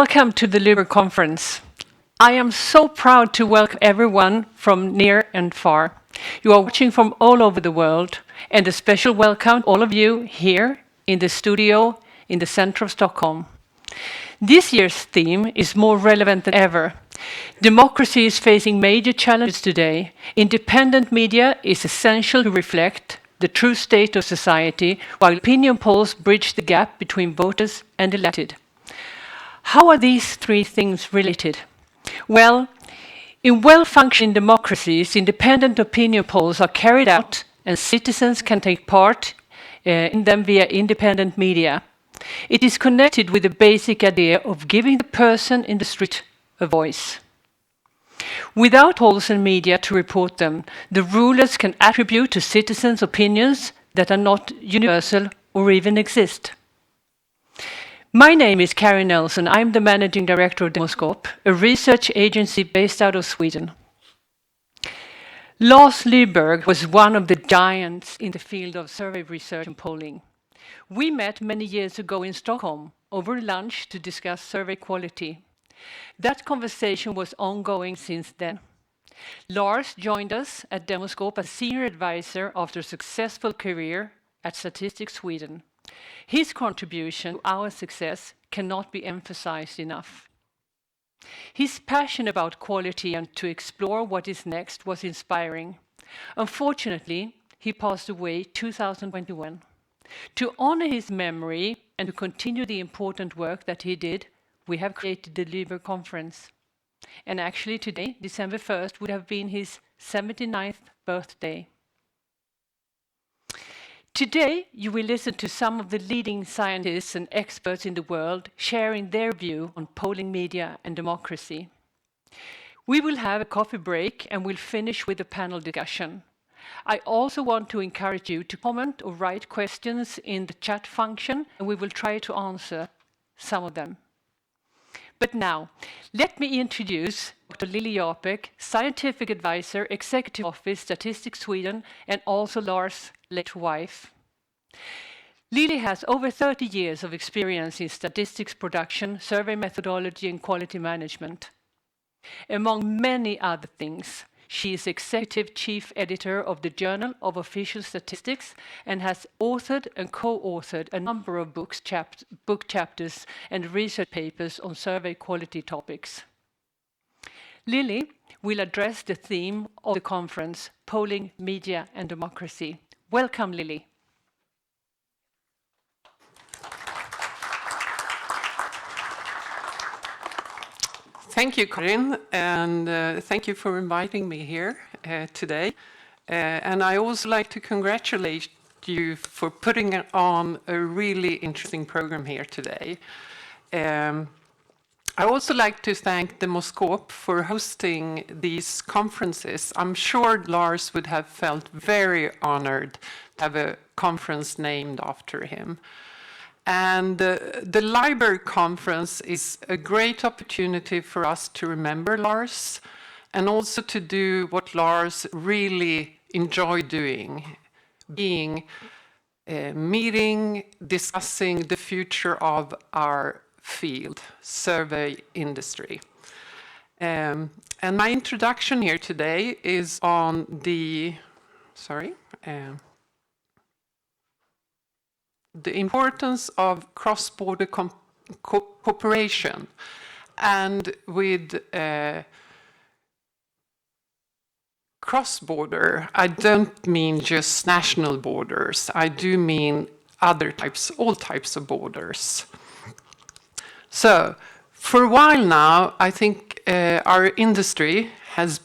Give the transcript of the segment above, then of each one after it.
Welcome to the Lyberg Conference. I am so proud to welcome everyone from near and far. You are watching from all over the world, and a special welcome to all of you here in the studio in the center of Stockholm. This year's theme is more relevant than ever. Democracy is facing major challenges today. Independent media is essential to reflect the true state of society, while opinion polls bridge the gap between voters and elected. How are these three things related? Well, in well-functioning democracies, independent opinion polls are carried out and citizens can take part in them via independent media. It is connected with the basic idea of giving the person in the street a voice. Without polls and media to report them, the rulers can attribute to citizens opinions that are not universal or even exist. My name is Karin Nelson. I'm the managing director of Demoskop, a research agency based out of Sweden. Lars Lyberg was one of the giants in the field of survey research and polling. We met many years ago in Stockholm over lunch to discuss survey quality. That conversation was ongoing since then. Lars joined us at Demoskop as senior advisor after a successful career at Statistics Sweden. His contribution to our success cannot be emphasized enough. His passion about quality and to explore what is next was inspiring. Unfortunately, he passed away 2021. To honor his memory and to continue the important work that he did, we have created the Lyberg Conference. And actually today, December 1st, would have been his 79th birthday. Today, you will listen to some of the leading scientists and experts in the world sharing their view on polling media and democracy. We will have a coffee break and we'll finish with a panel discussion. I also want to encourage you to comment or write questions in the chat function, and we will try to answer some of them. But now, let me introduce Dr. Lily Lyberg, Scientific Advisor, Executive Office, Statistics Sweden, and also Lars' late wife. Lily has over 30 years of experience in statistics production, survey methodology, and quality management. Among many other things, she is Executive Chief Editor of the Journal of Official Statistics and has authored and co-authored a number of book chapters and research papers on survey quality topics. Lily will address the theme of the conference, Polling, Media and Democracy. Welcome, Lily. Thank you, Karin, and thank you for inviting me here today. And I also like to congratulate you for putting on a really interesting program here today. I also like to thank Demoskop for hosting these conferences. I'm sure Lars would have felt very honored to have a conference named after him. And the Lyberg Conference is a great opportunity for us to remember Lars and also to do what Lars really enjoyed doing, being meeting, discussing the future of our field, survey industry. And my introduction here today is on the importance of cross-border cooperation. And with cross-border, I don't mean just national borders. I do mean all types of borders. So, for a while now, I think our industry has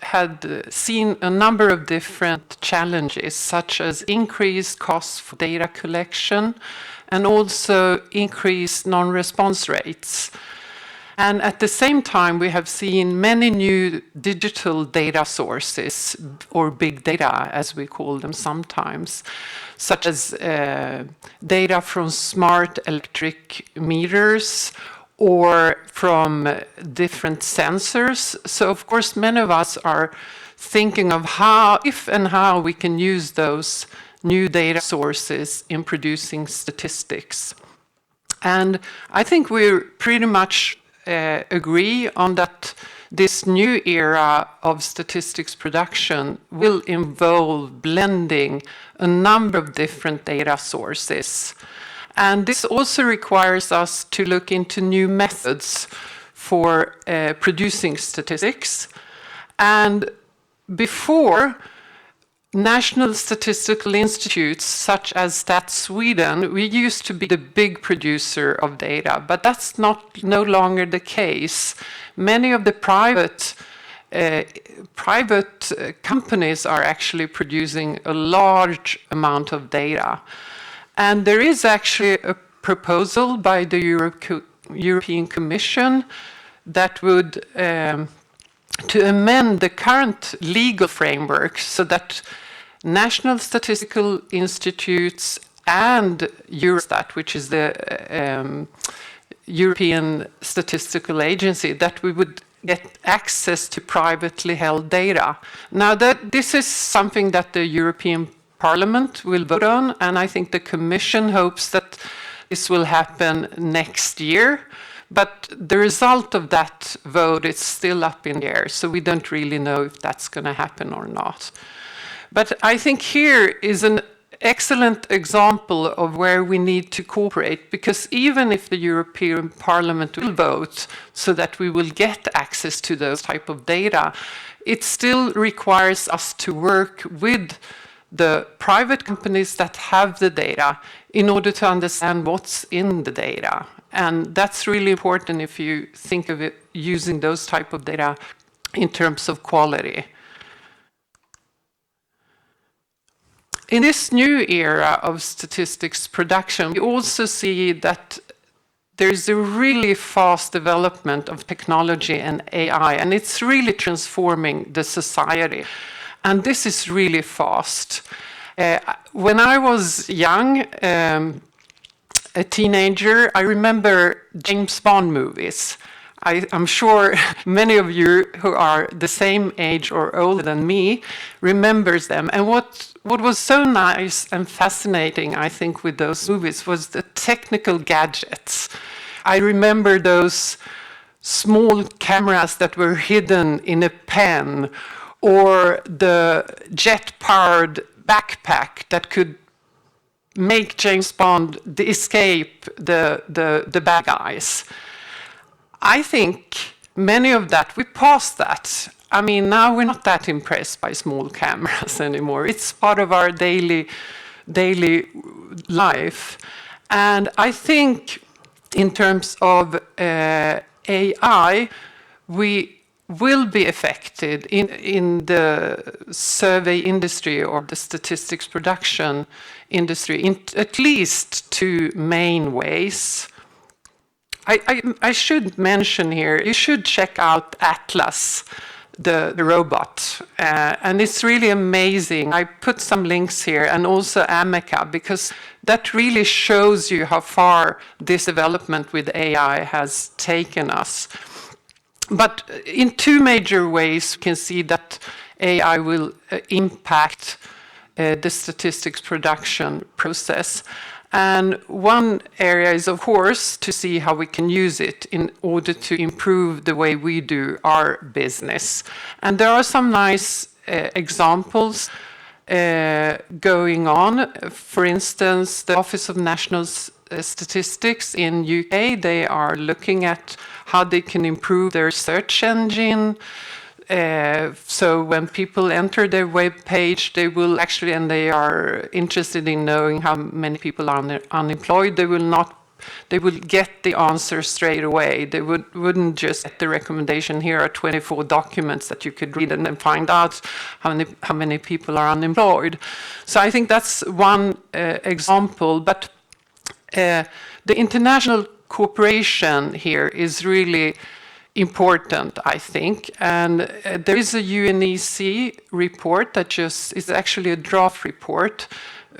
had seen a number of different challenges, such as increased costs for data collection and also increased non-response rates. And at the same time, we have seen many new digital data sources, or big data, as we call them sometimes, such as data from smart electric meters or from different sensors. So of course, many of us are thinking of how we can use those new data sources in producing statistics. And I think we pretty much agree on that this new era of statistics production will involve blending a number of different data sources. And this also requires us to look into new methods for producing statistics. And before, national statistical institutes such as Stat Sweden, we used to be the big producer of data, but that's no longer the case. Many of the private companies are actually producing a large amount of data. And there is actually a proposal by the European Commission that would to amend the current legal framework so that national statistical institutes and Eurostat, which is the European Statistical Agency, that we would get access to privately held data. Now, this is something that the European Parliament will vote on, and I think the Commission hopes that this will happen next year. But the result of that vote is still up in the air, so we don't really know if that's going to happen or not. But I think here is an excellent example of where we need to cooperate, because even if the European Parliament will vote so that we will get access to those type of data, it still requires us to work with the private companies that have the data in order to understand what's in the data. And that's really important if you think of it using those type of data in terms of quality. In this new era of statistics production, we also see that there's a really fast development of technology and AI, and it's really transforming the society. And this is really fast. When I was young, a teenager, I remember James Bond movies. I'm sure many of you who are the same age or older than me remembers them. And what was so nice and fascinating, I think, with those movies was the technical gadgets. I remember those small cameras that were hidden in a pen, or the jet-powered backpack that could make James Bond escape the bad guys. I think many of that, we passed that. I mean, now we're not that impressed by small cameras anymore. It's part of our daily life. And I think in terms of AI, we will be affected in the survey industry or the statistics production industry in at least two main ways. I should mention here, you should check out Atlas, the robot, and it's really amazing. I put some links here, and also Ameca, because that really shows you how far this development with AI has taken us. But in two major ways, we can see that AI will impact the statistics production process. And one area is, of course, to see how we can use it in order to improve the way we do our business. And there are some nice examples going on. For instance, the Office of National Statistics in UK, they are looking at how they can improve their search engine. So when people enter their web page, they will actually, and they are interested in knowing how many people are unemployed, they will get the answer straight away. They wouldn't just get the recommendation, here are 24 documents that you could read and then find out how many people are unemployed. So I think that's one example, but the international cooperation here is really important, I think. And there is a UNEC report that is actually a draft report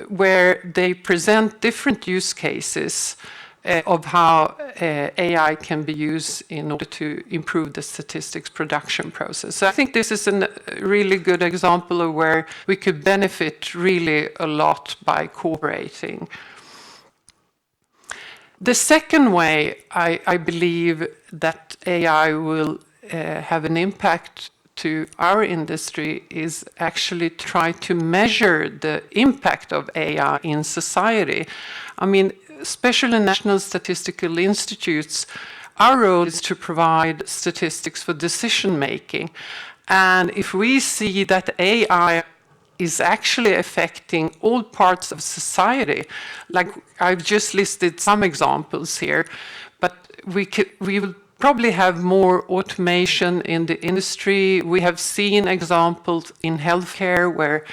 where they present different use cases of how AI can be used in order to improve the statistics production process. So I think this is a really good example of where we could benefit really a lot by cooperating. The second way I believe that AI will have an impact to our industry is actually try to measure the impact of AI in society. I mean, especially national statistical institutes, our role is to provide statistics for decision making. And if we see that AI is actually affecting all parts of society. Like I've just listed some examples here, but we will probably have more automation in the industry. We have seen examples in healthcare where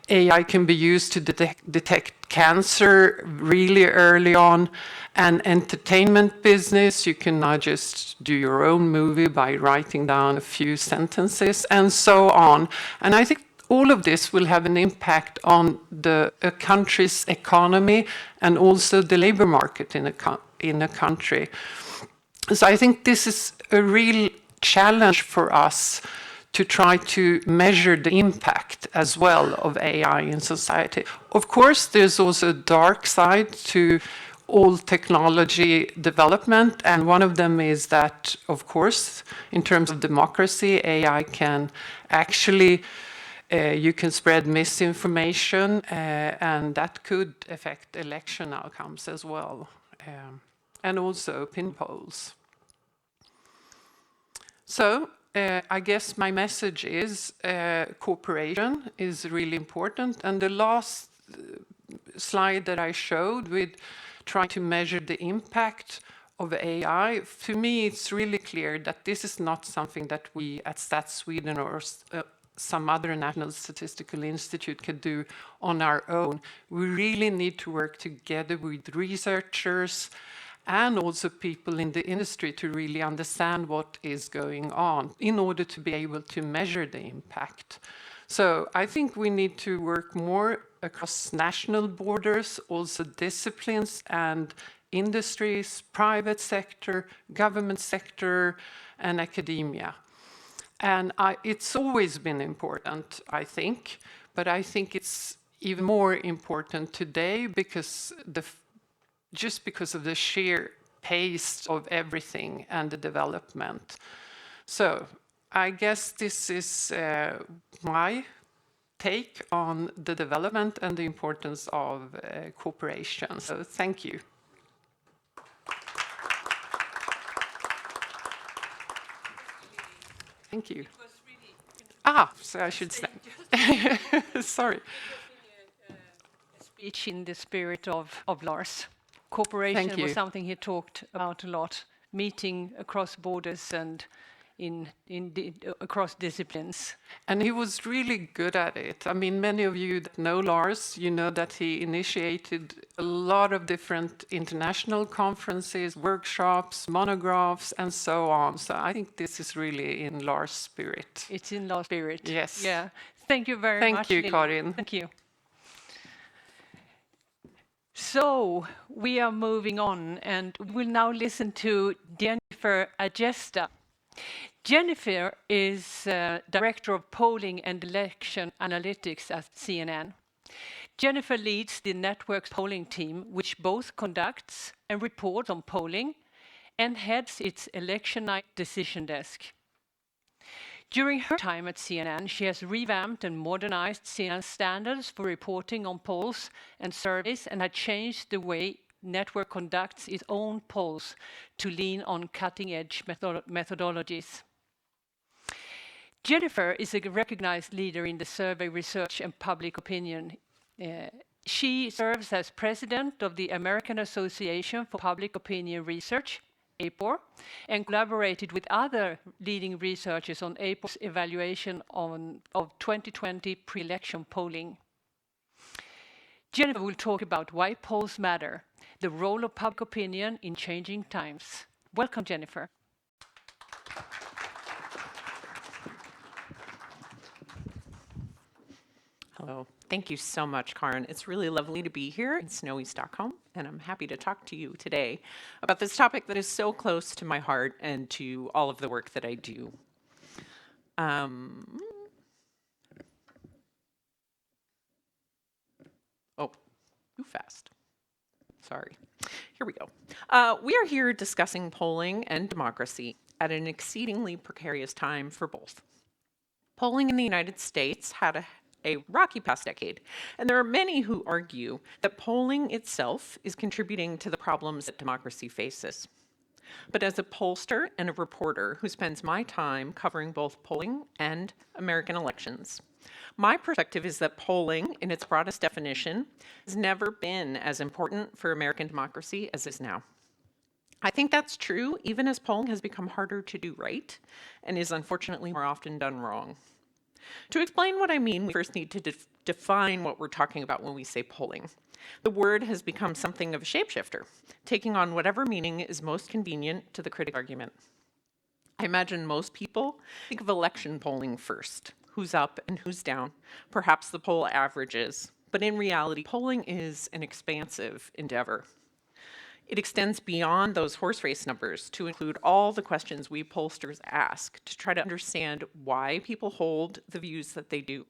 AI can be used to detect cancer really early on. And entertainment business, you can now just do your own movie by writing down a few sentences and so on. And I think all of this will have an impact on a country's economy and also the labor market in a country. So I think this is a real challenge for us to try to measure the impact as well of AI in society. Of course, there's also a dark side to all technology development, and one of them is that, of course, in terms of democracy, AI can actually you can spread misinformation, and that could affect election outcomes as well, and also opinion polls. So I guess my message is cooperation is really important. And the last slide that I showed with trying to measure the impact of AI, to me it's really clear that this is not something that we at Stats Sweden or some other national statistical institute can do on our own. We really need to work together with researchers and also people in the industry to really understand what is going on in order to be able to measure the impact. So I think we need to work more across national borders, also disciplines and industries, private sector, government sector, and academia. And it's always been important, I think, but I think it's even more important today because just because of the sheer pace of everything and the development. So I guess this is my take on the development and the importance of cooperation. So thank you. Thank you. So I should say. Sorry. A speech in the spirit of Lars. Cooperation was something he talked about a lot, meeting across borders and across disciplines. And he was really good at it. I mean, many of you that know Lars, you know that he initiated a lot of different international conferences, workshops, monographs, and so on. So I think this is really in Lars' spirit. It's in Lars' spirit. Yes. Yeah. Thank you very much. Thank you, Karin. Thank you. So we are moving on, and we'll now listen to Jennifer Agesta. Jennifer is Director of Polling and Election Analytics at CNN. Jennifer leads the network's polling team, which both conducts and reports on polling and heads its election night decision desk. During her time at CNN, she has revamped and modernized CNN's standards for reporting on polls and surveys and had changed the way network conducts its own polls to lean on cutting-edge methodologies. Jennifer is a recognized leader in the survey research and public opinion. She serves as president of the American Association for Public Opinion Research, APOR, and collaborated with other leading researchers on APOR's evaluation of 2020 pre-election polling. Jennifer will talk about why polls matter, the role of public opinion in changing times. Welcome, Jennifer. Hello. Thank you so much, Karin. It's really lovely to be here in snowy Stockholm, and I'm happy to talk to you today about this topic that is so close to my heart and to all of the work that I do. Oh, too fast. Sorry. Here we go. We are here discussing polling and democracy at an exceedingly precarious time for both. Polling in the United States had a rocky past decade, and there are many who argue that polling itself is contributing to the problems that democracy faces. But as a pollster and a reporter who spends my time covering both polling and American elections, my perspective is that polling, in its broadest definition, has never been as important for American democracy as it is now. I think that's true even as polling has become harder to do right and is unfortunately more often done wrong. To explain what I mean, we first need to define what we're talking about when we say polling. The word has become something of a shapeshifter, taking on whatever meaning is most convenient to the critic argument. I imagine most people think of election polling first, who's up and who's down, perhaps the poll averages, but in reality, polling is an expansive endeavor. It extends beyond those horse race numbers to include all the questions we pollsters ask to try to understand why people hold the views that they do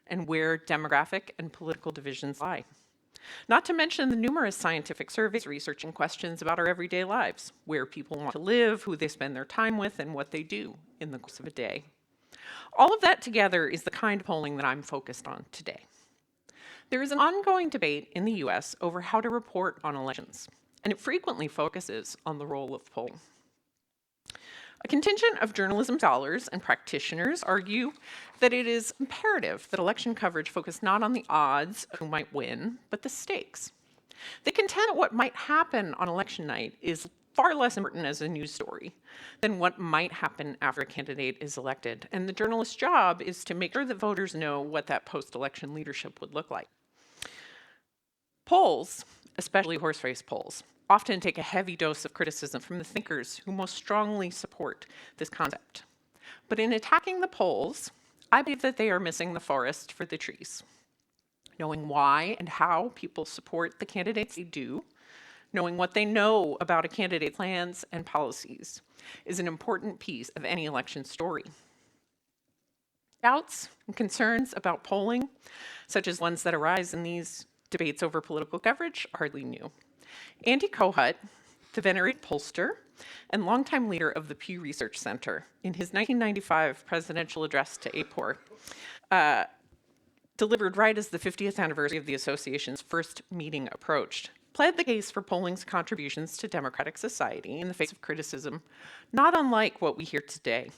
and where demographic and political divisions lie. Not to mention the numerous scientific surveys researching questions about our everyday lives, where people want to live, who they spend their time with, and what they do in the course of a day. All of that together is the kind of polling that I'm focused on today. There is an ongoing debate in the US over how to report on elections, and it frequently focuses on the role of polling. A contingent of journalism scholars and practitioners argue that it is imperative that election coverage focus not on the odds of who might win, but the stakes. They contend that what might happen on election night is far less important as a news story than what might happen after a candidate is elected, and the journalist's job is to make sure that voters know what that post-election leadership would look like. Polls, especially horse race polls, often take a heavy dose of criticism from the thinkers who most strongly support this concept. But in attacking the polls, I believe that they are missing the forest for the trees. Knowing why and how people support the candidates they do, knowing what they know about a candidate's plans and policies, is an important piece of any election story. Doubts and concerns about polling, such as ones that arise in these debates over political coverage, are hardly new. Andy Kohut, the venerated pollster and longtime leader of the Pew Research Center, in his 1995 presidential address to APOR, delivered right as the 50th anniversary of the association's first meeting approached, pled the case for polling's contributions to democratic society in the face of criticism, not unlike what we hear today.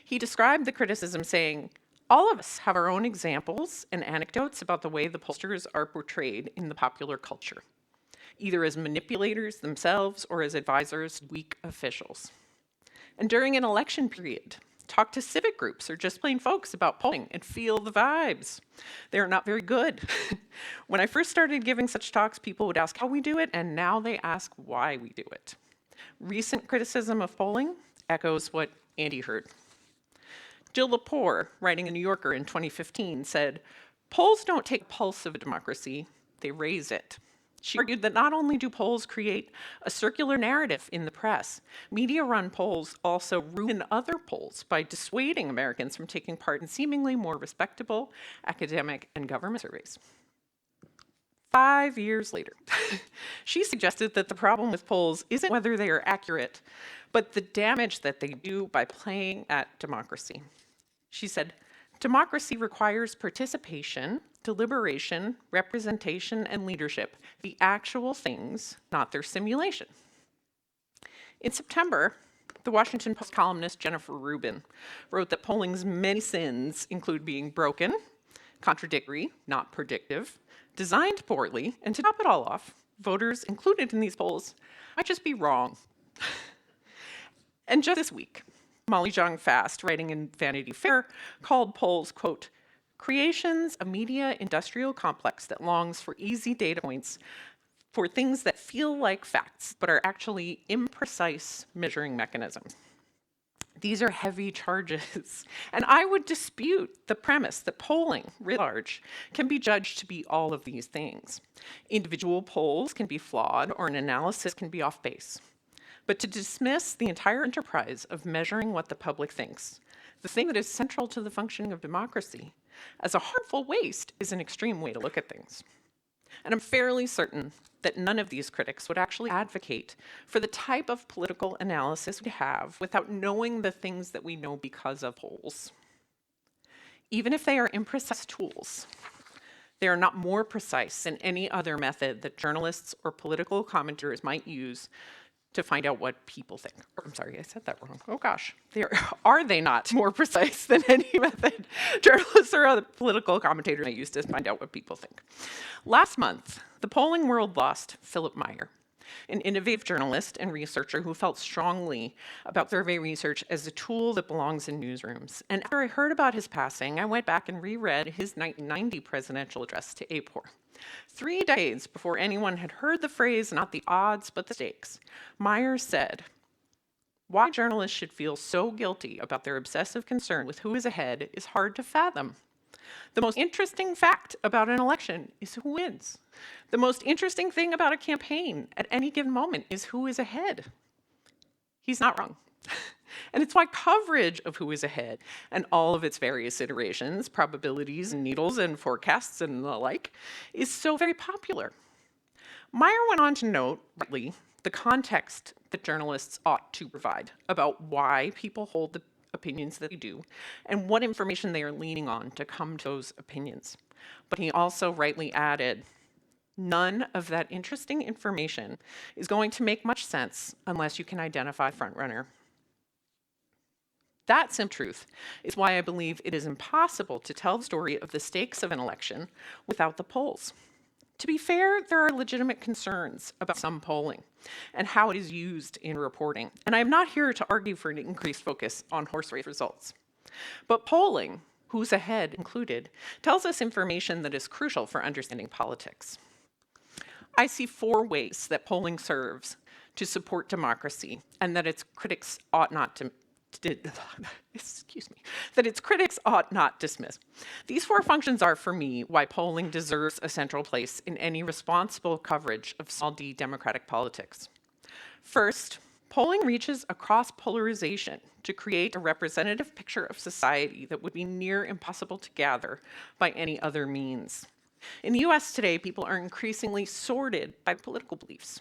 He described the criticism saying, "All of us have our own examples and anecdotes about the way the pollsters are portrayed in the popular culture, either as manipulators themselves or as advisors to weak officials. And during an election period, talk to civic groups or just plain folks about polling and feel the vibes. They are not very good." When I first started giving such talks, people would ask how we do it, and now they ask why we do it. Recent criticism of polling echoes what Andy heard. Jill Lepore, writing in New Yorker in 2015, said, "Polls don't take the pulse of a democracy, they raise it." She argued that not only do polls create a circular narrative in the press, media-run polls also ruin other polls by dissuading Americans from taking part in seemingly more respectable academic and government surveys. 5 years later, she suggested that the problem with polls isn't whether they are accurate, but the damage that they do by playing at democracy. She said, "Democracy requires participation, deliberation, representation, and leadership, the actual things, not their simulation." In September, the Washington Post columnist Jennifer Rubin wrote that polling's many sins include being broken, contradictory, not predictive, designed poorly, and to top it all off, voters included in these polls might just be wrong. And just this week, Molly Jong-Fast, writing in Vanity Fair, called polls, quote, "creations of media industrial complex that longs for easy data points for things that feel like facts, but are actually imprecise measuring mechanisms." These are heavy charges, and I would dispute the premise that polling, writ large, can be judged to be all of these things. Individual polls can be flawed, or an analysis can be off base. But to dismiss the entire enterprise of measuring what the public thinks, the thing that is central to the functioning of democracy, as a harmful waste is an extreme way to look at things. And I'm fairly certain that none of these critics would actually advocate for the type of political analysis we have without knowing the things that we know because of polls. Even if they are imprecise tools, they are not more precise than any other method that journalists or political commentators might use to find out what people think. Or, I'm sorry, I said that wrong. Oh gosh, are they not more precise than any method journalists or other political commentators might use to find out what people think? Last month, the polling world lost Philip Meyer, an innovative journalist and researcher who felt strongly about survey research as a tool that belongs in newsrooms. And after I heard about his passing, I went back and reread his 1990 presidential address to APOR. 3 days before anyone had heard the phrase, not the odds, but the stakes, Meyer said, "Why journalists should feel so guilty about their obsessive concern with who is ahead is hard to fathom. The most interesting fact about an election is who wins. The most interesting thing about a campaign at any given moment is who is ahead." He's not wrong. And it's why coverage of who is ahead and all of its various iterations, probabilities, and needles, and forecasts, and the like, is so very popular. Meyer went on to note, rightly, the context that journalists ought to provide about why people hold the opinions that they do and what information they are leaning on to come to those opinions. But he also rightly added, none of that interesting information is going to make much sense unless you can identify a frontrunner. That simple truth is why I believe it is impossible to tell the story of the stakes of an election without the polls. To be fair, there are legitimate concerns about some polling and how it is used in reporting, and I'm not here to argue for an increased focus on horse race results. But polling, who's ahead included, tells us information that is crucial for understanding politics. I see 4 ways that polling serves to support democracy and that its critics ought not to that its critics ought not dismiss. These 4 functions are, for me, why polling deserves a central place in any responsible coverage of small d democratic politics. First, polling reaches across polarization to create a representative picture of society that would be near impossible to gather by any other means. In the US today, people are increasingly sorted by political beliefs.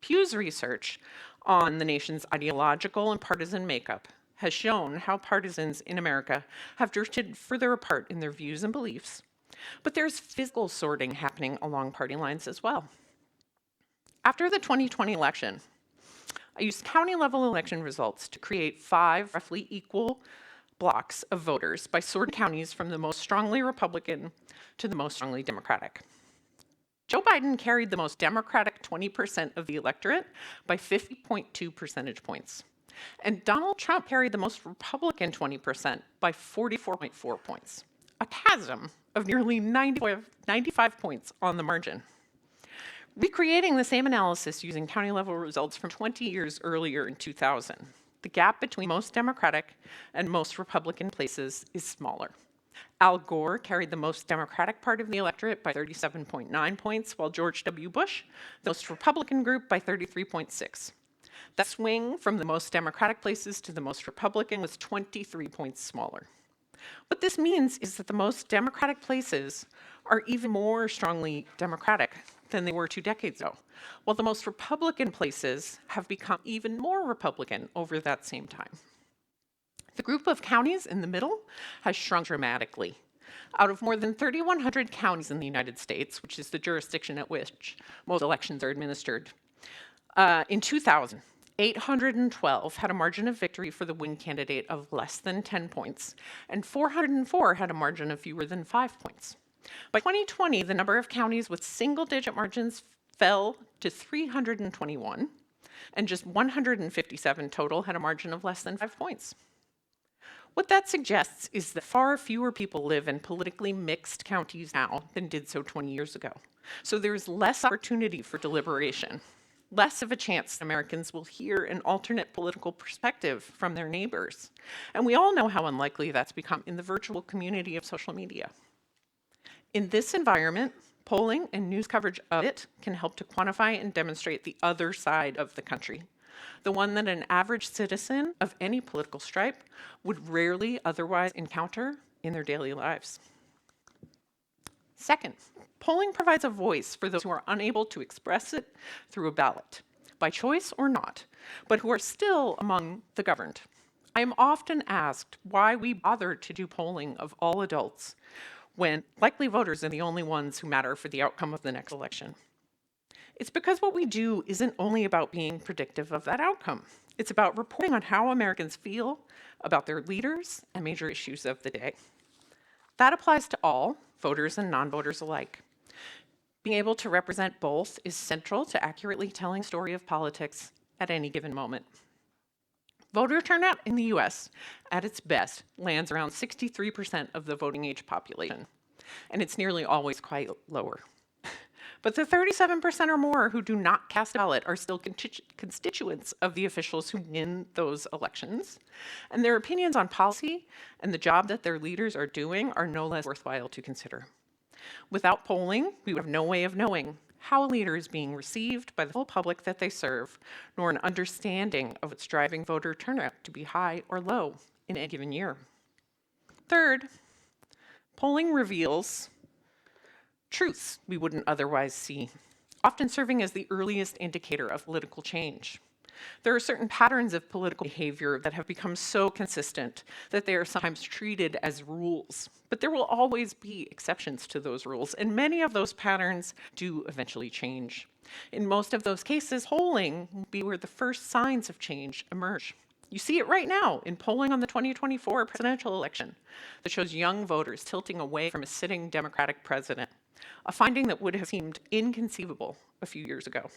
Pew's research on the nation's ideological and partisan makeup has shown how partisans in America have drifted further apart in their views and beliefs. But there's physical sorting happening along party lines as well. After the 2020 election, I used county-level election results to create 5 roughly equal blocks of voters by sorting counties from the most strongly Republican to the most strongly Democratic. Joe Biden carried the most Democratic 20% of the electorate by 50.2 percentage points. And Donald Trump carried the most Republican 20% by 44.4 points, a chasm of nearly 95 points on the margin. Recreating the same analysis using county-level results from 20 years earlier in 2000, the gap between most Democratic and most Republican places is smaller. Al Gore carried the most Democratic part of the electorate by 37.9 points, while George W. Bush, the most Republican group, by 33.6. That swing from the most Democratic places to the most Republican was 23 points smaller. What this means is that the most Democratic places are even more strongly Democratic than they were 2 decades ago, while the most Republican places have become even more Republican over that same time. The group of counties in the middle has shrunk dramatically. Out of more than 3,100 counties in the United States, which is the jurisdiction at which most elections are administered, in 2000, 812 had a margin of victory for the winning candidate of less than 10 points, and 404 had a margin of fewer than 5 points. By 2020, the number of counties with single-digit margins fell to 321, and just 157 total had a margin of less than 5 points. What that suggests is that far fewer people live in politically mixed counties now than did so 20 years ago. So there's less opportunity for deliberation, less of a chance Americans will hear an alternate political perspective from their neighbors. And we all know how unlikely that's become in the virtual community of social media. In this environment, polling and news coverage of it can help to quantify and demonstrate the other side of the country, the one that an average citizen of any political stripe would rarely otherwise encounter in their daily lives. Second, polling provides a voice for those who are unable to express it through a ballot, by choice or not, but who are still among the governed. I am often asked why we bother to do polling of all adults when likely voters are the only ones who matter for the outcome of the next election. It's because what we do isn't only about being predictive of that outcome. It's about reporting on how Americans feel about their leaders and major issues of the day. That applies to all, voters and non-voters alike. Being able to represent both is central to accurately telling the story of politics at any given moment. Voter turnout in the US, at its best, lands around 63% of the voting age population, and it's nearly always quite lower. But the 37% or more who do not cast a ballot are still constituents of the officials who win those elections, and their opinions on policy and the job that their leaders are doing are no less worthwhile to consider. Without polling, we would have no way of knowing how a leader is being received by the full public that they serve, nor an understanding of what's driving voter turnout to be high or low in a given year. Third, polling reveals truths we wouldn't otherwise see, often serving as the earliest indicator of political change. There are certain patterns of political behavior that have become so consistent that they are sometimes treated as rules, but there will always be exceptions to those rules, and many of those patterns do eventually change. In most of those cases, polling will be where the first signs of change emerge. You see it right now in polling on the 2024 presidential election that shows young voters tilting away from a sitting Democratic president, a finding that would have seemed inconceivable a few years ago.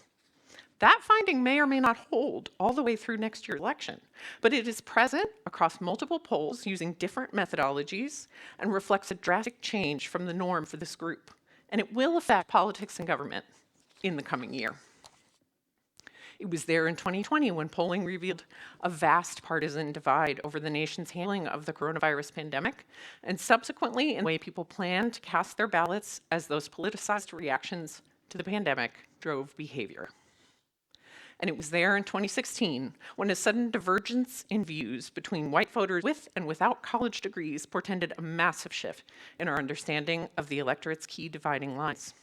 That finding may or may not hold all the way through next year's election, but it is present across multiple polls using different methodologies and reflects a drastic change from the norm for this group, and it will affect politics and government in the coming year. It was there in 2020 when polling revealed a vast partisan divide over the nation's handling of the coronavirus pandemic, and subsequently in the way people planned to cast their ballots as those politicized reactions to the pandemic drove behavior. And it was there in 2016 when a sudden divergence in views between white voters with and without college degrees portended a massive shift in our understanding of the electorate's key dividing lines.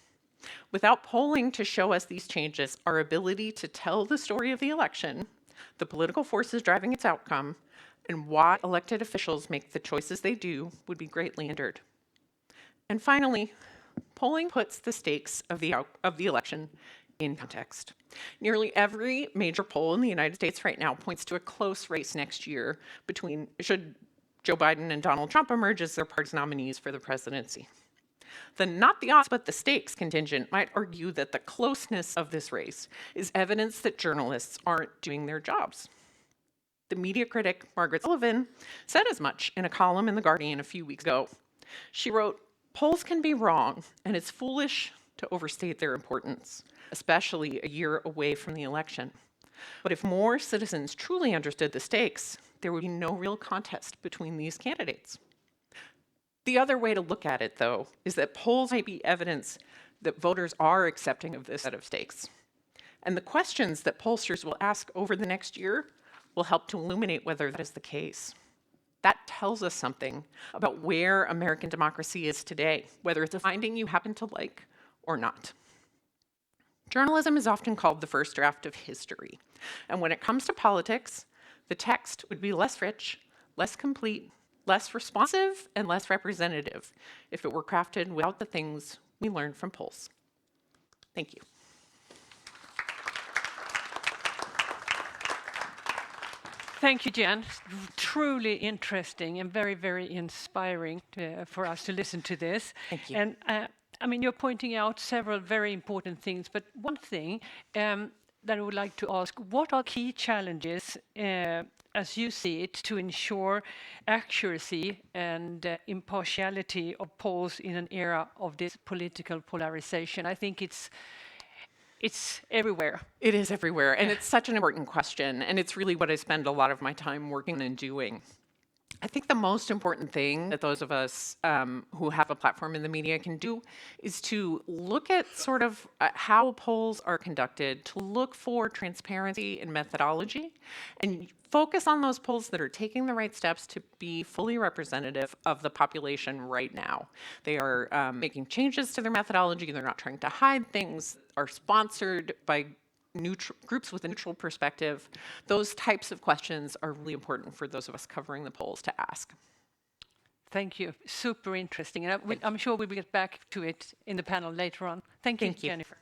Without polling to show us these changes, our ability to tell the story of the election, the political forces driving its outcome, and why elected officials make the choices they do would be greatly hindered. And finally, polling puts the stakes of the election in context. Nearly every major poll in the United States right now points to a close race next year between should Joe Biden and Donald Trump emerge as their party's nominees for the presidency. The not the odds but the stakes contingent might argue that the closeness of this race is evidence that journalists aren't doing their jobs. The media critic Margaret Sullivan said as much in a column in The Guardian a few weeks ago. She wrote, "Polls can be wrong, and it's foolish to overstate their importance, especially a year away from the election. But if more citizens truly understood the stakes, there would be no real contest between these candidates." The other way to look at it, though, is that polls might be evidence that voters are accepting of this set of stakes. And the questions that pollsters will ask over the next year will help to illuminate whether that is the case. That tells us something about where American democracy is today, whether it's a finding you happen to like or not. Journalism is often called the first draft of history. And when it comes to politics, the text would be less rich, less complete, less responsive, and less representative if it were crafted without the things we learn from polls. Thank you. Thank you, Jen. Truly interesting and very, very inspiring for us to listen to this. Thank you. And I mean, you're pointing out several very important things, but one thing that I would like to ask, what are key challenges, as you see it, to ensure accuracy and impartiality of polls in an era of this political polarization? I think it's everywhere. It is everywhere, and it's such an important question, and it's really what I spend a lot of my time working and doing. I think the most important thing that those of us who have a platform in the media can do is to look at sort of how polls are conducted, to look for transparency in methodology, and focus on those polls that are taking the right steps to be fully representative of the population right now. They are making changes to their methodology, they're not trying to hide things, are sponsored by groups with a neutral perspective. Those types of questions are really important for those of us covering the polls to ask. Thank you. Super interesting. And I'm sure we'll get back to it in the panel later on. Thank you, Jennifer.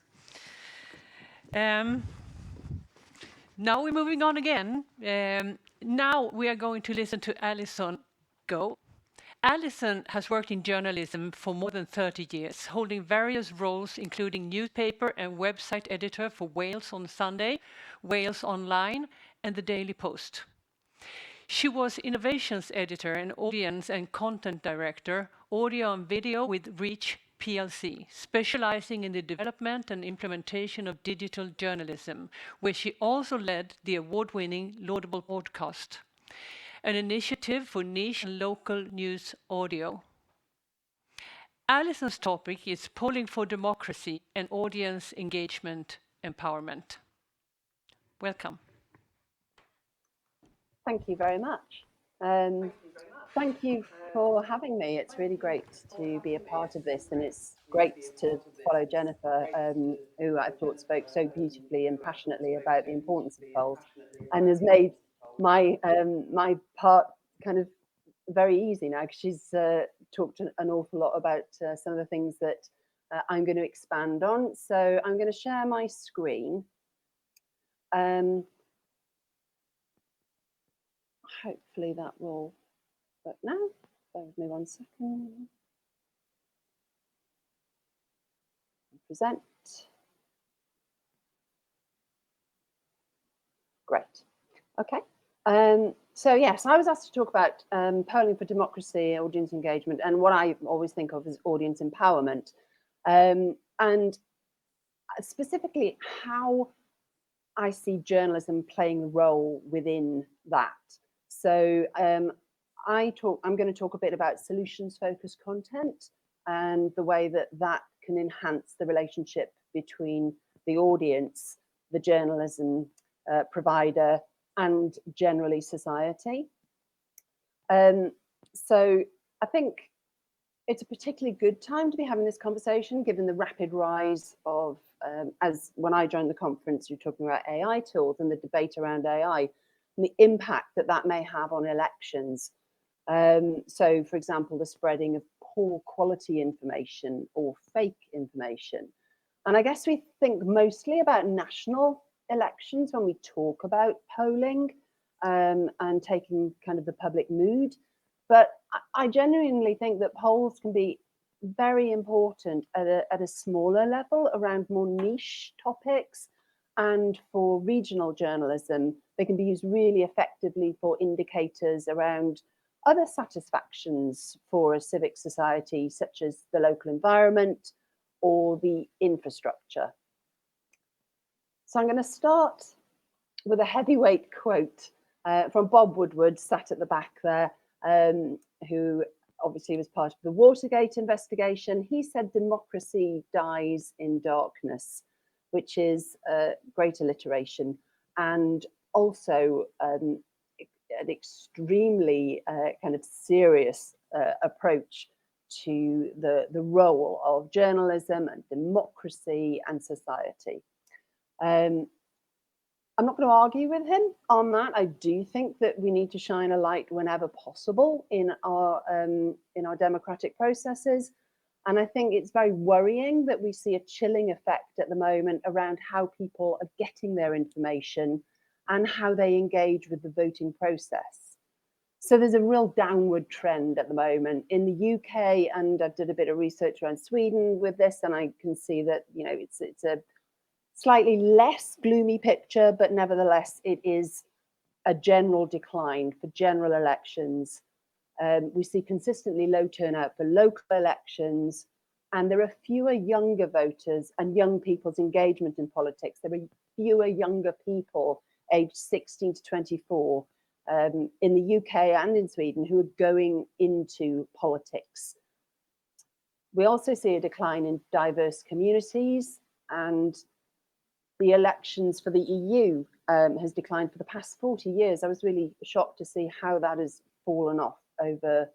Now we're moving on again. Now we are going to listen to Alison Go. Alison has worked in journalism for more than 30 years, holding various roles including newspaper and website editor for Wales on Sunday, Wales Online, and the Daily Post. She was innovations editor and audience and content director, audio and video with Reach PLC, specializing in the development and implementation of digital journalism, where she also led the award-winning Laudable Podcast, an initiative for niche and local news audio. Alison's topic is polling for democracy and audience engagement empowerment. Welcome. Thank you very much. Thank you for having me. It's really great to be a part of this, and it's great to follow Jennifer, who I thought spoke so beautifully and passionately about the importance of polls, and has made my my part kind of very easy now, because she's talked an awful lot about some of the things that I'm going to expand on. So I'm going to share my screen. Hopefully that will work now. Bear with me 1 second. Present. Great. Okay. So yes, I was asked to talk about polling for democracy, audience engagement, and what I always think of as audience empowerment, and specifically how I see journalism playing a role within that. So I'm going to talk a bit about solutions-focused content and the way that that can enhance the relationship between the audience, the journalism provider, and generally society. So I think it's a particularly good time to be having this conversation, given the rapid rise of, as when I joined the conference, you're talking about AI tools and the debate around AI, and the impact that that may have on elections. So, for example, the spreading of poor quality information or fake information. And I guess we think mostly about national elections when we talk about polling and taking kind of the public mood. But I genuinely think that polls can be very important at a smaller level around more niche topics. And for regional journalism, they can be used really effectively for indicators around other satisfactions for a civic society, such as the local environment or the infrastructure. So I'm going to start with a heavyweight quote from Bob Woodward, sat at the back there, who obviously was part of the Watergate investigation. He said, "Democracy dies in darkness," which is a great alliteration, and also an extremely kind of serious approach to the role of journalism and democracy and society. I'm not going to argue with him on that. I do think that we need to shine a light whenever possible in our democratic processes. And I think it's very worrying that we see a chilling effect at the moment around how people are getting their information and how they engage with the voting process. So there's a real downward trend at the moment in the UK, and I did a bit of research around Sweden with this, and I can see that, you know, it's a slightly less gloomy picture, but nevertheless, it is a general decline for general elections. We see consistently low turnout for local elections, and there are fewer younger voters and young people's engagement in politics. There are fewer younger people aged 16 to 24 in the UK and in Sweden who are going into politics. We also see a decline in diverse communities, and the elections for the EU has declined for the past 40 years. I was really shocked to see how that has fallen off over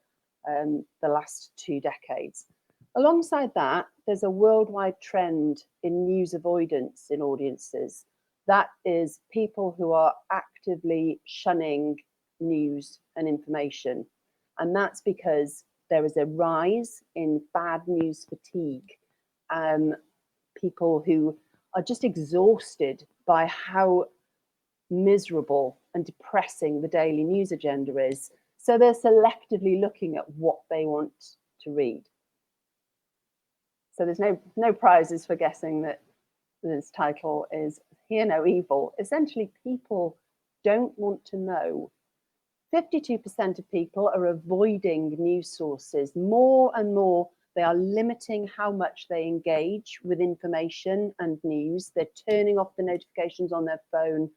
the last 2 decades. Alongside that, there's a worldwide trend in news avoidance in audiences. That is people who are actively shunning news and information. And that's because there is a rise in bad news fatigue. People who are just exhausted by how miserable and depressing the daily news agenda is. So they're selectively looking at what they want to read. So there's no prizes for guessing that this title is Hear No Evil. Essentially, people don't want to know. 52% of people are avoiding news sources. More and more, they are limiting how much they engage with information and news. They're turning off the notifications on their phone.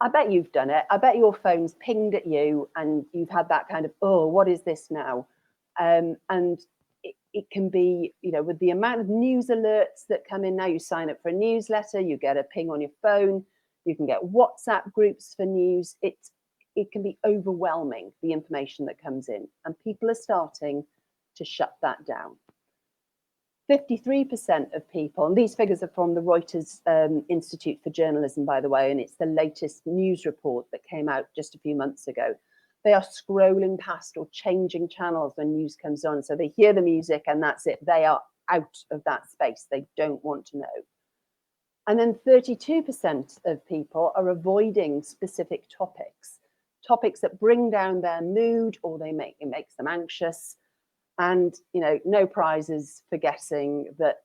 I bet you've done it. I bet your phone's pinged at you and you've had that kind of, oh, what is this now? And it can be, you know, with the amount of news alerts that come in now, you sign up for a newsletter, you get a ping on your phone, you can get WhatsApp groups for news. It can be overwhelming, the information that comes in, and people are starting to shut that down. 53% of people, and these figures are from the Reuters Institute for Journalism, by the way, and it's the latest news report that came out just a few months ago. They are scrolling past or changing channels when news comes on. So they hear the music and that's it. They are out of that space. They don't want to know. And then 32% of people are avoiding specific topics that bring down their mood or it makes them anxious. And, you know, no prizes for guessing that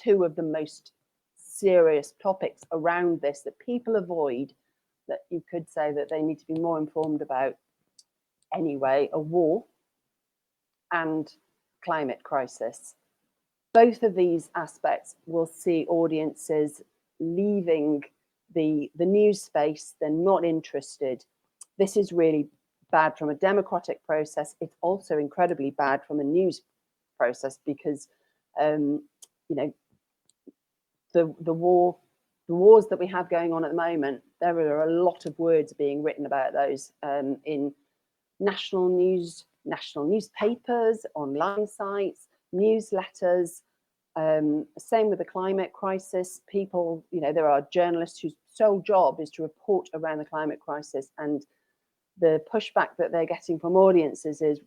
2 of the most serious topics around this that people avoid, that you could say that they need to be more informed about anyway, are war and climate crisis. Both of these aspects will see audiences leaving the news space. They're not interested. This is really bad from a democratic process. It's also incredibly bad from a news process because, you know, the wars that we have going on at the moment, there are a lot of words being written about those in national newspapers, online sites, newsletters. Same with the climate crisis. People, you know, there are journalists whose sole job is to report around the climate crisis, and the pushback that they're getting from audiences is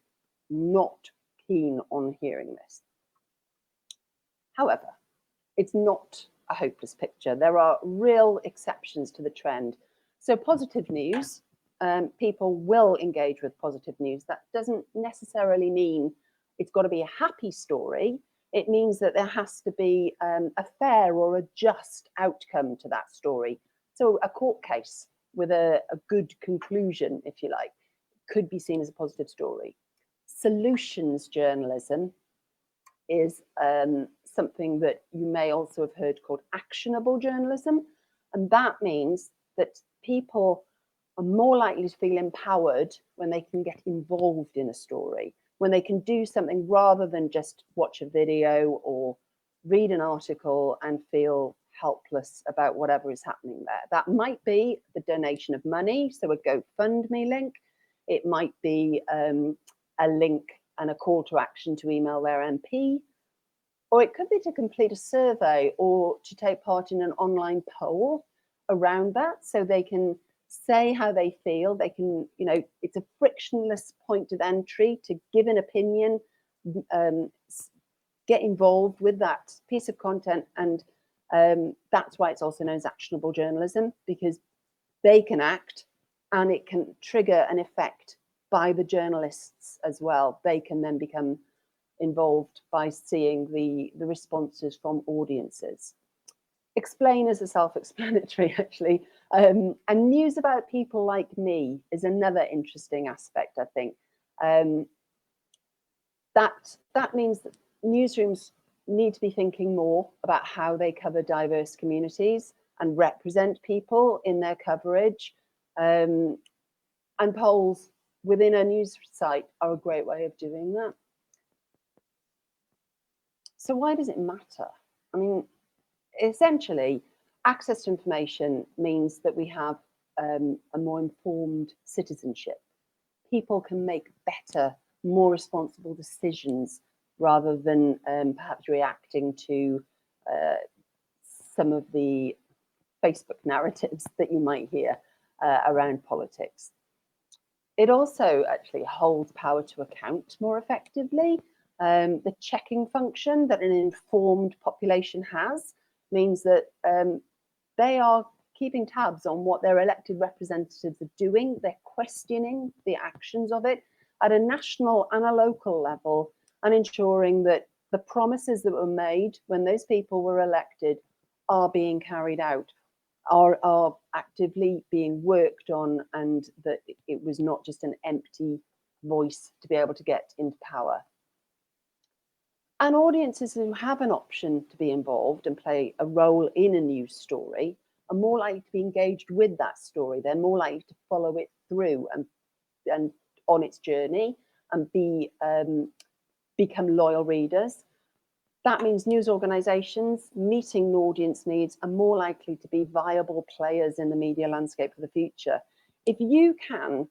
not keen on hearing this. However, it's not a hopeless picture. There are real exceptions to the trend. So positive news, people will engage with positive news. That doesn't necessarily mean it's got to be a happy story. It means that there has to be a fair or a just outcome to that story. So a court case with a good conclusion, if you like, could be seen as a positive story. Solutions journalism is something that you may also have heard called actionable journalism. And that means that people are more likely to feel empowered when they can get involved in a story, when they can do something rather than just watch a video or read an article and feel helpless about whatever is happening there. That might be the donation of money, so a GoFundMe link. It might be a link and a call to action to email their MP. Or it could be to complete a survey or to take part in an online poll around that, so they can say how they feel. They can, you know, it's a frictionless point of entry to give an opinion, get involved with that piece of content. And that's why it's also known as actionable journalism, because they can act and it can trigger an effect by the journalists as well. They can then become involved by seeing the responses from audiences. Explainers are self-explanatory, actually. And news about people like me is another interesting aspect, I think. That means that newsrooms need to be thinking more about how they cover diverse communities and represent people in their coverage. And polls within a news site are a great way of doing that. So why does it matter? I mean, essentially, access to information means that we have a more informed citizenship. People can make better, more responsible decisions rather than perhaps reacting to some of the Facebook narratives that you might hear around politics. It also actually holds power to account more effectively. The checking function that an informed population has means that they are keeping tabs on what their elected representatives are doing. They're questioning the actions of it at a national and a local level, and ensuring that the promises that were made when those people were elected are being carried out, are actively being worked on, and that it was not just an empty voice to be able to get into power. And audiences who have an option to be involved and play a role in a news story are more likely to be engaged with that story. They're more likely to follow it through and on its journey and become loyal readers. That means news organisations meeting audience needs are more likely to be viable players in the media landscape for the future. If you can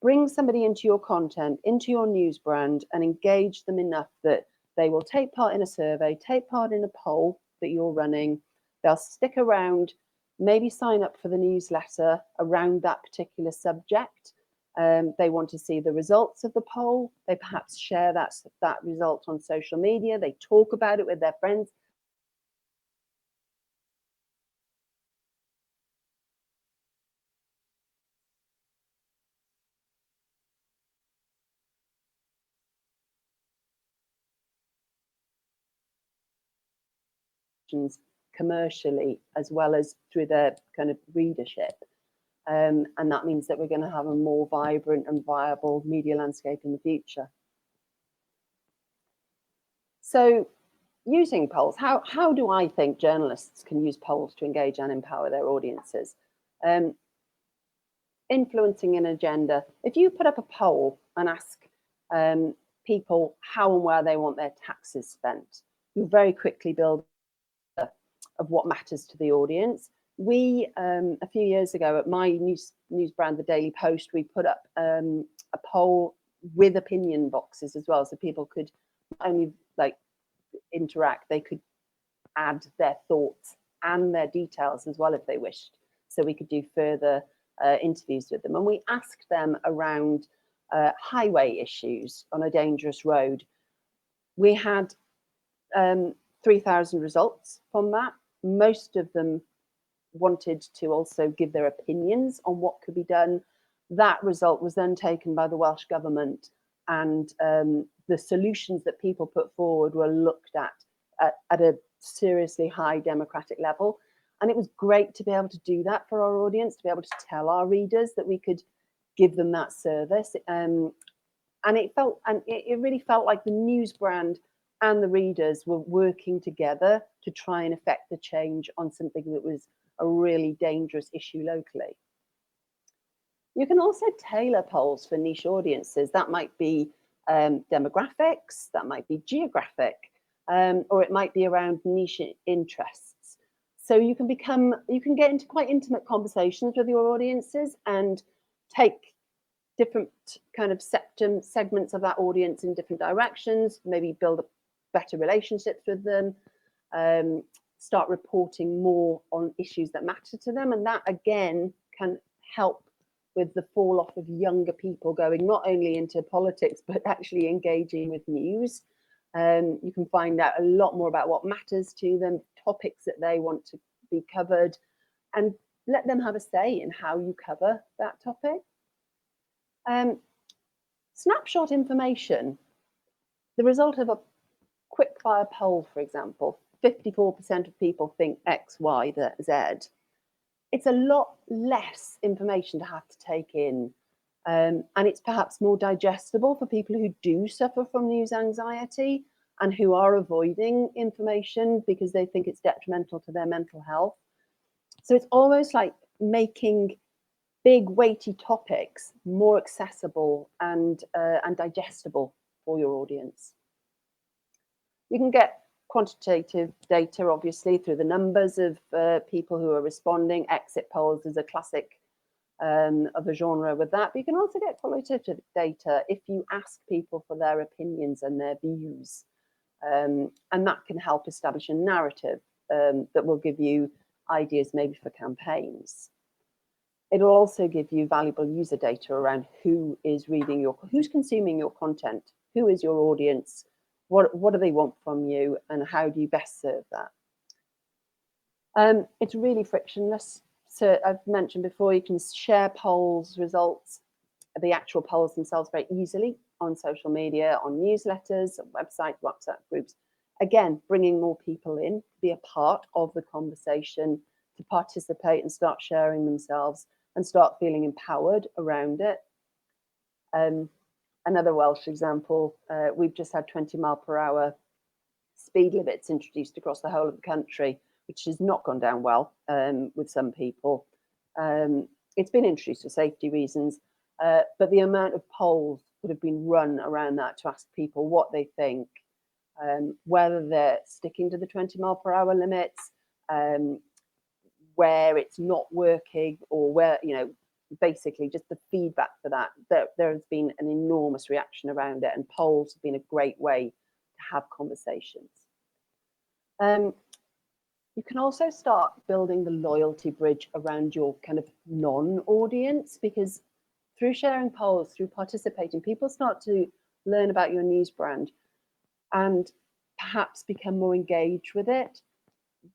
bring somebody into your content, into your news brand, and engage them enough that they will take part in a survey, take part in a poll that you're running, they'll stick around, maybe sign up for the newsletter around that particular subject. They want to see the results of the poll. They perhaps share that result on social media. They talk about it with their friends. Commercially, as well as through their kind of readership. And that means that we're going to have a more vibrant and viable media landscape in the future. So using polls, how do I think journalists can use polls to engage and empower their audiences? Influencing an agenda. If you put up a poll and ask people how and where they want their taxes spent, you very quickly build of what matters to the audience. We, a few years ago at my news brand, The Daily Post, we put up a poll with opinion boxes as well. So people could not only like interact, they could add their thoughts and their details as well if they wished. So we could do further interviews with them. And we asked them around highway issues on a dangerous road. We had 3,000 results from that. Most of them wanted to also give their opinions on what could be done. That result was then taken by the Welsh Government, and the solutions that people put forward were looked at a seriously high democratic level. And it was great to be able to do that for our audience, to be able to tell our readers that we could give them that service. And it really felt like the news brand and the readers were working together to try and affect the change on something that was a really dangerous issue locally. You can also tailor polls for niche audiences. That might be demographics, that might be geographic, or it might be around niche interests. So you can get into quite intimate conversations with your audiences and take different kind of segments of that audience in different directions, maybe build better relationships with them, start reporting more on issues that matter to them. And that again can help with the fall off of younger people going not only into politics, but actually engaging with news. You can find out a lot more about what matters to them, topics that they want to be covered, and let them have a say in how you cover that topic. Snapshot information. The result of a quickfire poll, for example, 54% of people think X, Y, Z. It's a lot less information to have to take in. And it's perhaps more digestible for people who do suffer from news anxiety and who are avoiding information because they think it's detrimental to their mental health. So it's almost like making big, weighty topics more accessible and digestible for your audience. You can get quantitative data, obviously, through the numbers of people who are responding. Exit polls is a classic of a genre with that. But you can also get qualitative data if you ask people for their opinions and their views. And that can help establish a narrative that will give you ideas maybe for campaigns. It'll also give you valuable user data around who is reading who's consuming your content, who is your audience, what do they want from you, and how do you best serve that? It's really frictionless. So I've mentioned before, you can share polls results, the actual polls themselves, very easily on social media, on newsletters, on websites, WhatsApp groups. Again, bringing more people in, be a part of the conversation, to participate and start sharing themselves and start feeling empowered around it. Another Welsh example, we've just had 20-mile-per-hour speed limits introduced across the whole of the country, which has not gone down well with some people. It's been introduced for safety reasons, but the amount of polls that have been run around that to ask people what they think, whether they're sticking to the 20-mile-per-hour limits, where it's not working, or where, basically just the feedback for that. There has been an enormous reaction around it, and polls have been a great way to have conversations. You can also start building the loyalty bridge around your kind of non-audience, because through sharing polls, through participating, people start to learn about your news brand and perhaps become more engaged with it.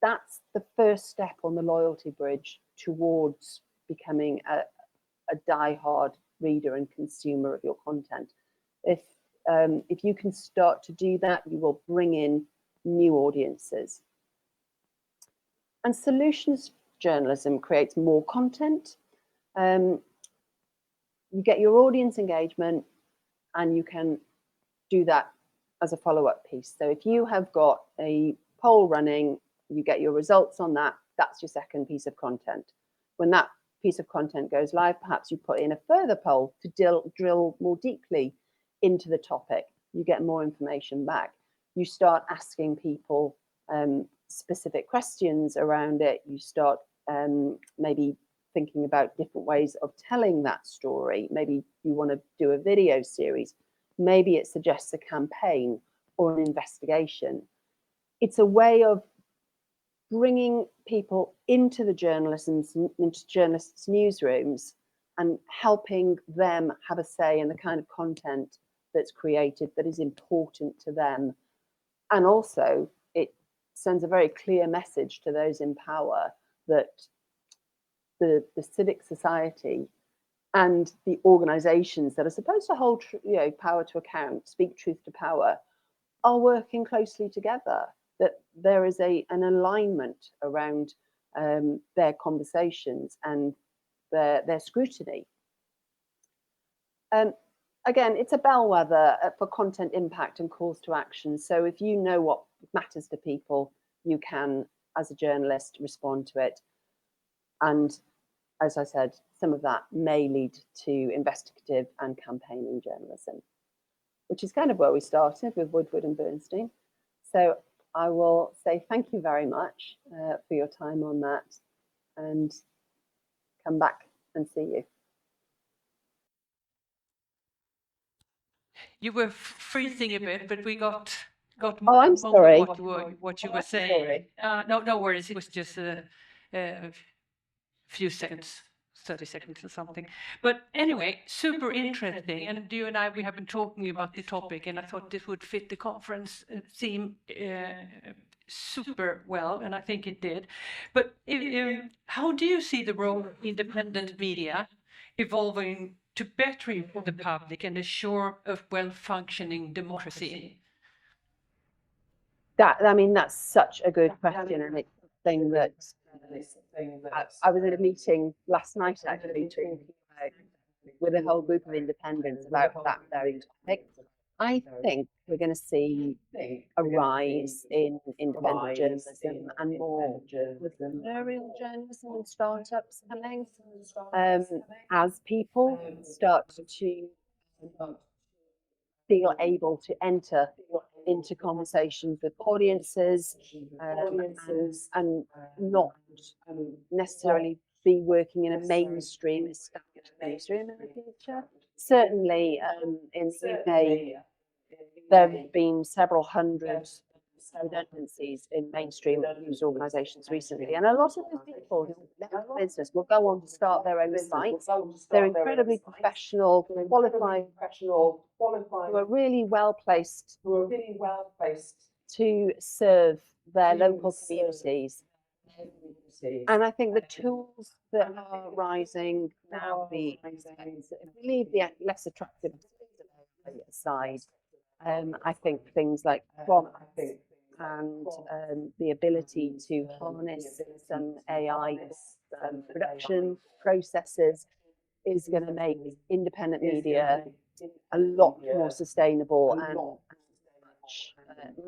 That's the first step on the loyalty bridge towards becoming a die-hard reader and consumer of your content. If you can start to do that, you will bring in new audiences. And solutions journalism creates more content. You get your audience engagement, and you can do that as a follow-up piece. So if you have got a poll running, you get your results on that, that's your second piece of content. When that piece of content goes live, perhaps you put in a further poll to drill more deeply into the topic. You get more information back. You start asking people specific questions around it. You start maybe thinking about different ways of telling that story. Maybe you want to do a video series. Maybe it suggests a campaign or an investigation. It's a way of bringing people into the journalists' newsrooms and helping them have a say in the kind of content that's created that is important to them. And also, it sends a very clear message to those in power that the civic society and the organizations that are supposed to hold power to account, speak truth to power, are working closely together, that there is an alignment around their conversations and their scrutiny. Again, it's a bellwether for content impact and calls to action. So if you know what matters to people, you can, as a journalist, respond to it. And as I said, some of that may lead to investigative and campaigning journalism, which is kind of where we started with Woodward and Bernstein. So I will say thank you very much for your time on that, and come back and see you. You were freezing a bit, but we got Oh, I'm sorry. what you were saying. No worries. It was just a few seconds, 30 seconds or something. But anyway, super interesting. And you and I, we have been talking about the topic, and I thought this would fit the conference theme super well, and I think it did. But how do you see the role of independent media evolving to better inform the public and assure a well-functioning democracy? That's such a good question, and it's something that I was in a meeting last night actually talking about with a whole group of independents about that very topic. I think we're going to see a rise in independent journalism and more entrepreneurial journalism and startups coming as people start to feel able to enter into conversations with audiences and not necessarily be working in a mainstream, established mainstream in the future. Certainly in the UK, there have been several hundred redundancies in mainstream news organisations recently, and a lot of those people who left the business will go on to start their own sites. They're incredibly professional, qualified, who are really well placed to serve their local communities. And I think the tools that are rising now, if we leave the less attractive aside, I think things like prompts and the ability to harness some AI production processes is going to make independent media a lot more sustainable and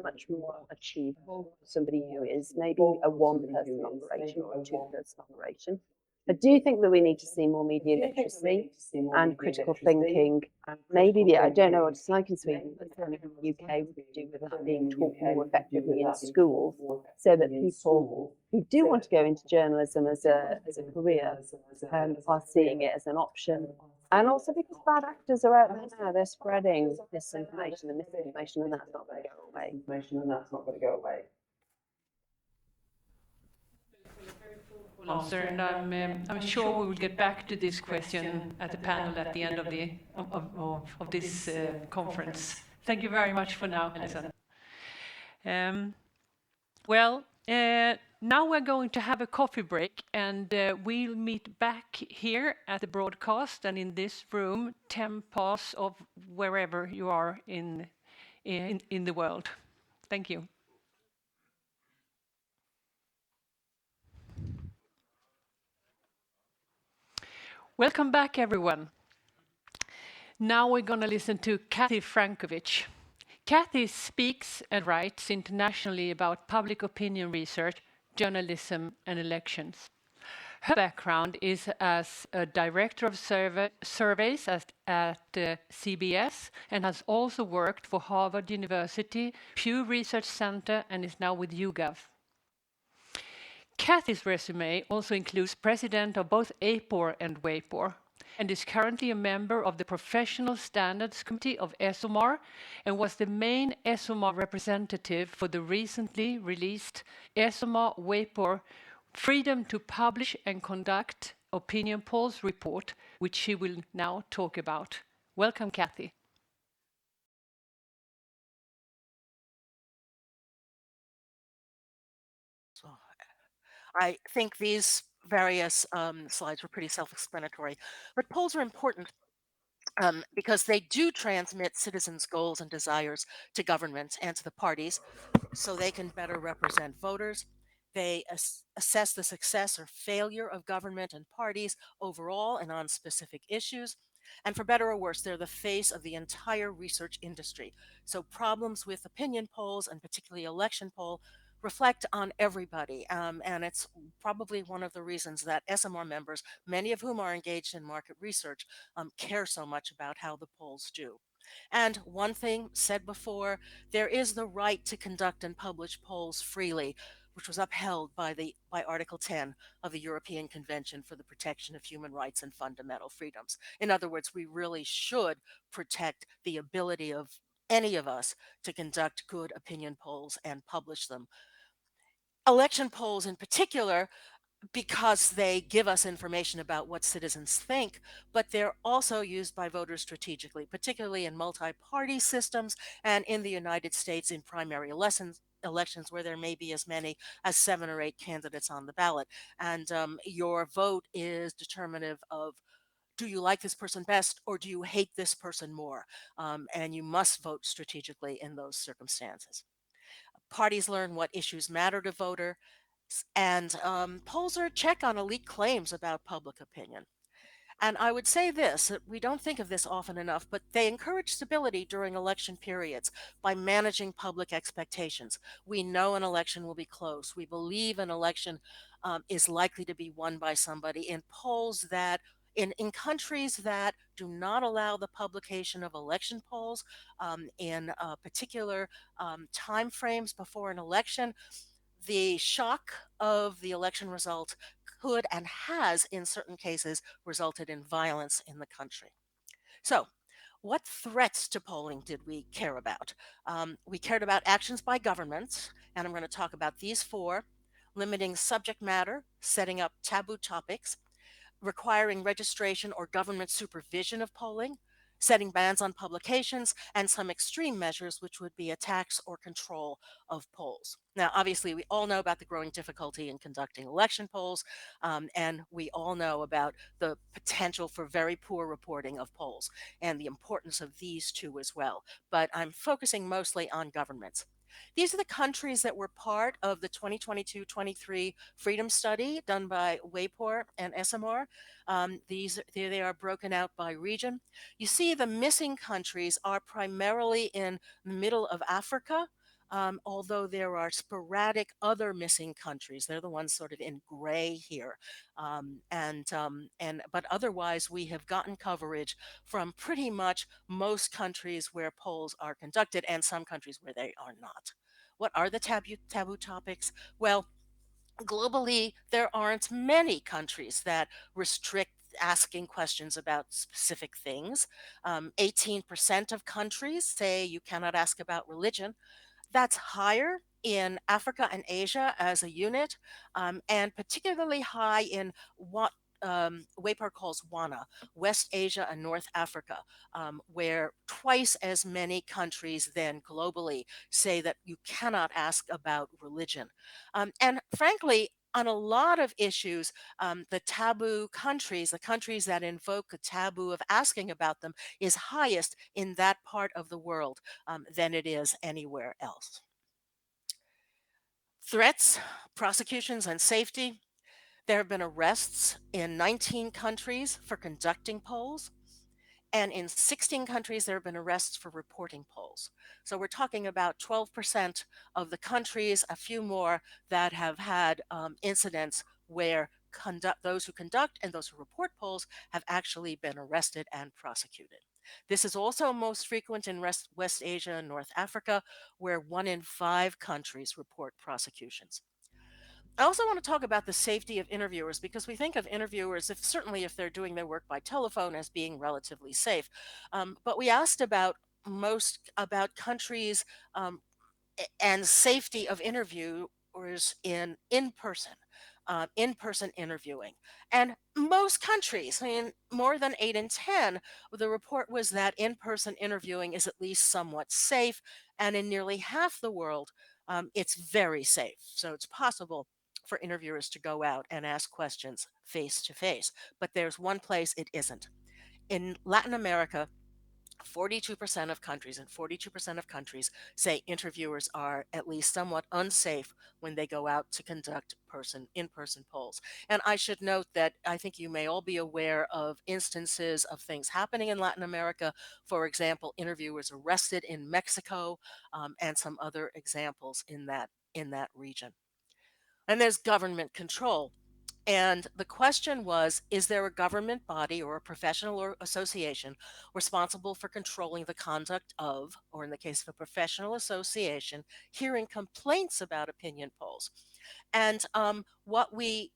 much more achievable for somebody who is maybe a one-person operation or a two-person operation. I do think that we need to see more media literacy and critical thinking. Maybe I don't know what it's like in Sweden, but certainly in the UK, we could do with that being taught more effectively in schools, so that people who do want to go into journalism as a career are seeing it as an option. And also because bad actors are out there now, they're spreading disinformation and misinformation, and that's not going to go away. Answer, and I'm sure we will get back to this question at the panel at the end of this conference. Thank you very much for now, Alison. Now we're going to have a coffee break, and we'll meet back here at the broadcast and in this room 10 past of wherever you are in the world. Thank you. Welcome back, everyone. Now we're going to listen to Kathy Frankovich. Kathy speaks and writes internationally about public opinion research, journalism, and elections. Her background is as a director of surveys at CBS, and has also worked for Harvard University, Pew Research Center, and is now with YouGov. Kathy's resume also includes president of both APOR and WAPOR, and is currently a member of the Professional Standards Committee of ESOMAR, and was the main ESOMAR representative for the recently released ESOMAR WAPOR Freedom to Publish and Conduct Opinion Polls report, which she will now talk about. Welcome, Kathy. I think these various slides were pretty self-explanatory, but polls are important because they do transmit citizens' goals and desires to governments and to the parties so they can better represent voters. They assess the success or failure of government and parties overall and on specific issues. And for better or worse, they're the face of the entire research industry. So problems with opinion polls, and particularly election poll, reflect on everybody. And it's probably one of the reasons that SMR members, many of whom are engaged in market research, care so much about how the polls do. And one thing said before, there is the right to conduct and publish polls freely, which was upheld by Article 10 of the European Convention for the Protection of Human Rights and Fundamental Freedoms. In other words, we really should protect the ability of any of us to conduct good opinion polls and publish them. Election polls in particular, because they give us information about what citizens think, but they're also used by voters strategically, particularly in multi-party systems and in the United States in primary elections where there may be as many as 7 or 8 candidates on the ballot. And your vote is determinative of, do you like this person best or do you hate this person more? And you must vote strategically in those circumstances. Parties learn what issues matter to voters, and polls are a check on elite claims about public opinion. And I would say this, that we don't think of this often enough, but they encourage stability during election periods by managing public expectations. We know an election will be close. We believe an election is likely to be won by somebody. In polls that in countries that do not allow the publication of election polls in particular time frames before an election, the shock of the election result could and has, in certain cases, resulted in violence in the country. So, what threats to polling did we care about? We cared about actions by governments, and I'm going to talk about these four: limiting subject matter, setting up taboo topics, requiring registration or government supervision of polling, setting bans on publications, and some extreme measures, which would be a tax or control of polls. Now, obviously, we all know about the growing difficulty in conducting election polls, and we all know about the potential for very poor reporting of polls and the importance of these two as well. But I'm focusing mostly on governments. These are the countries that were part of the 2022-23 Freedom Study done by WAPOR and SMR. They are broken out by region. You see, the missing countries are primarily in the middle of Africa, although there are sporadic other missing countries. They're the ones sort of in gray here, but otherwise we have gotten coverage from pretty much most countries where polls are conducted and some countries where they are not. What are the taboo topics? Well, globally, there aren't many countries that restrict asking questions about specific things. 18% of countries say you cannot ask about religion. That's higher in Africa and Asia as a unit, and particularly high in what WAPAR calls WANA, West Asia and North Africa, where twice as many countries than globally say that you cannot ask about religion. And frankly, on a lot of issues, the taboo countries, the countries that invoke the taboo of asking about them, is highest in that part of the world than it is anywhere else. Threats, prosecutions, and safety. There have been arrests in 19 countries for conducting polls, and in 16 countries, there have been arrests for reporting polls. So we're talking about 12% of the countries, a few more, that have had incidents where those who conduct and those who report polls have actually been arrested and prosecuted. This is also most frequent in West Asia and North Africa, where 1 in 5 countries report prosecutions. I also want to talk about the safety of interviewers because we think of interviewers, certainly if they're doing their work by telephone, as being relatively safe. But we asked about countries and safety of interviewers in person interviewing. And most countries, I mean, more than 8 in 10, the report was that in-person interviewing is at least somewhat safe, and in nearly half the world, it's very safe. So it's possible for interviewers to go out and ask questions face to face. But there's one place it isn't. In Latin America, 42% of countries and 42% of countries say interviewers are at least somewhat unsafe when they go out to conduct in-person polls. And I should note that I think you may all be aware of instances of things happening in Latin America. For example, interviewers arrested in Mexico, and some other examples in that region. And there's government control. And the question was, is there a government body or a professional or association responsible for controlling the conduct of, or in the case of a professional association, hearing complaints about opinion polls? And what we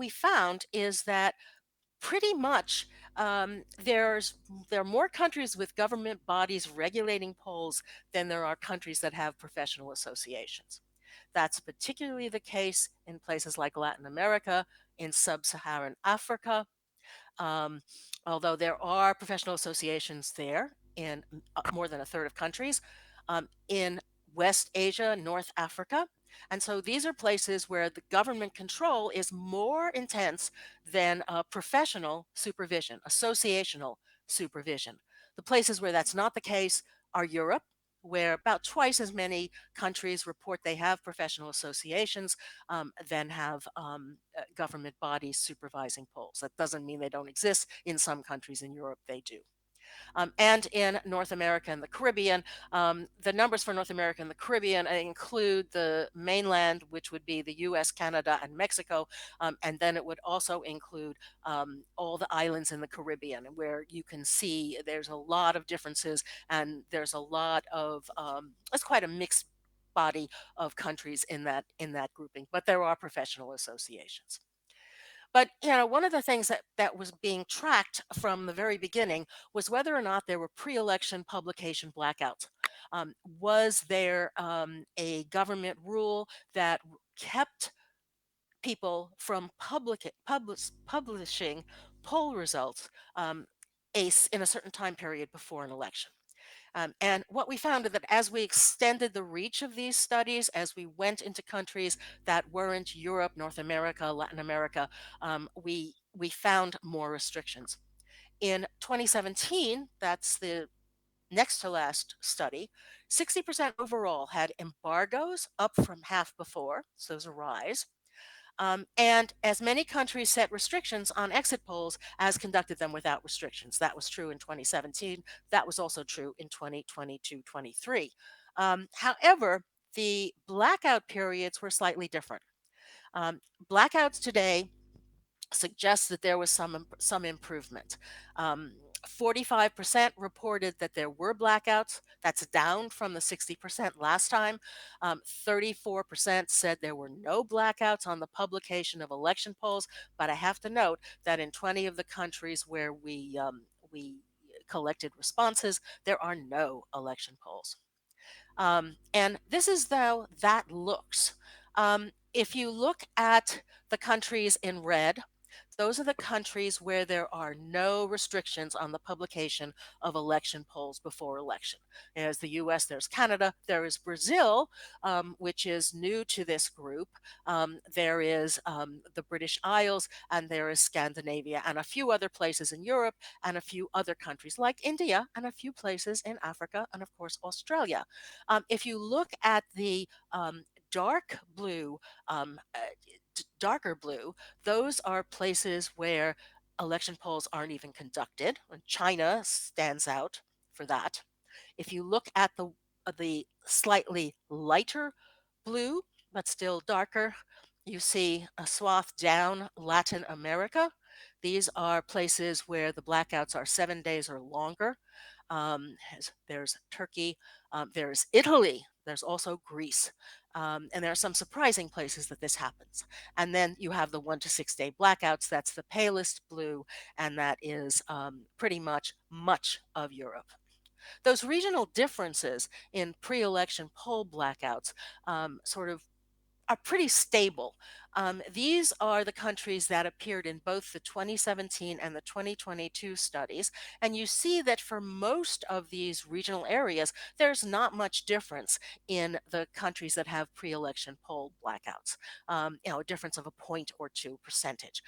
found is that pretty much there are more countries with government bodies regulating polls than there are countries that have professional associations. That's particularly the case in places like Latin America, in sub-Saharan Africa, um, although there are professional associations there in more than a third of countries, in West Asia, North Africa. And so these are places where the government control is more intense than professional supervision, associational supervision. The places where that's not the case are Europe, where about twice as many countries report they have professional associations than have government bodies supervising polls. That doesn't mean they don't exist. In some countries in Europe, they do. And in North America and the Caribbean. The numbers for North America and the Caribbean include the mainland, which would be the US, Canada, and Mexico. And then it would also include all the islands in the Caribbean, where you can see there's a lot of differences and there's a lot of, it's quite a mixed body of countries in that grouping, but there are professional associations. But one of the things that was being tracked from the very beginning was whether or not there were pre-election publication blackouts. Was there a government rule that kept people from publishing poll results in a certain time period before an election? And what we found is that as we extended the reach of these studies, as we went into countries that weren't Europe, North America, Latin America, we found more restrictions. In 2017, that's the next to last study, 60% overall had embargoes, up from half before, so there's a rise. And as many countries set restrictions on exit polls as conducted them without restrictions. That was true in 2017. That was also true in 2022 23. However, the blackout periods were slightly different. Um, Blackouts today suggests that there was some improvement. 45% reported that there were blackouts. That's down from the 60% last time. 34% said there were no blackouts on the publication of election polls. But I have to note that in 20 of the countries where we collected responses, there are no election polls. And this is how that looks. If you look at the countries in red, those are the countries where there are no restrictions on the publication of election polls before election. There's the US, there's Canada, there is Brazil, which is new to this group. There is the British Isles, and there is Scandinavia, and a few other places in Europe, and a few other countries like India, and a few places in Africa, and of course, Australia. If you look at the dark blue, darker blue, those are places where election polls aren't even conducted. And China stands out for that. If you look at the slightly lighter blue, but still darker, you see a swath down Latin America. These are places where the blackouts are 7 days or longer. There's Turkey, there's Italy, there's also Greece. And there are some surprising places that this happens. And then you have the 1 to 6 day blackouts. That's the palest blue, and that is pretty much of Europe. Those regional differences in pre election poll blackouts sort of are pretty stable. These are the countries that appeared in both the 2017 and the 2022 studies. And you see that for most of these regional areas, there's not much difference in the countries that have pre election poll blackouts, a difference of a point or two percentage.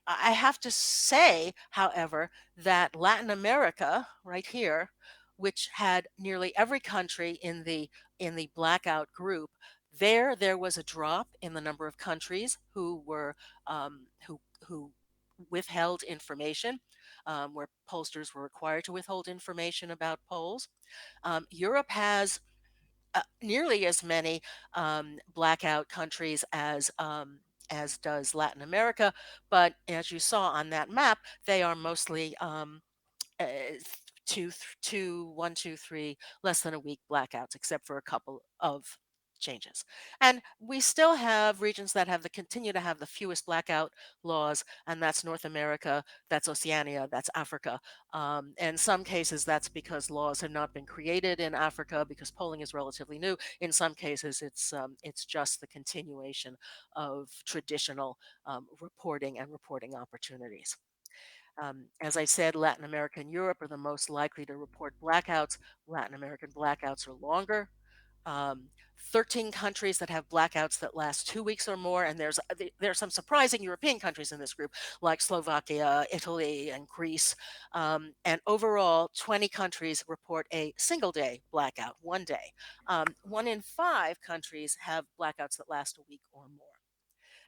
I have to say, however, that Latin America, right here, which had nearly every country in the blackout group, there was a drop in the number of countries who were who withheld information, where pollsters were required to withhold information about polls. Europe has nearly as many blackout countries as does Latin America, but as you saw on that map, they are mostly uh, two, 1, 2, 3, less than a week blackouts, except for a couple of changes. And we still have regions that continue to have the fewest blackout laws, and that's North America, that's Oceania, that's Africa. In some cases, that's because laws have not been created in Africa because polling is relatively new. In some cases, it's just the continuation of traditional reporting and reporting opportunities. As I said, Latin America and Europe are the most likely to report blackouts. Latin American blackouts are longer. 13 countries that have blackouts that last 2 weeks or more, and there are some surprising European countries in this group, like Slovakia, Italy, and Greece. And overall, 20 countries report a single day blackout, one day. 1 in 5 countries have blackouts that last a week or more.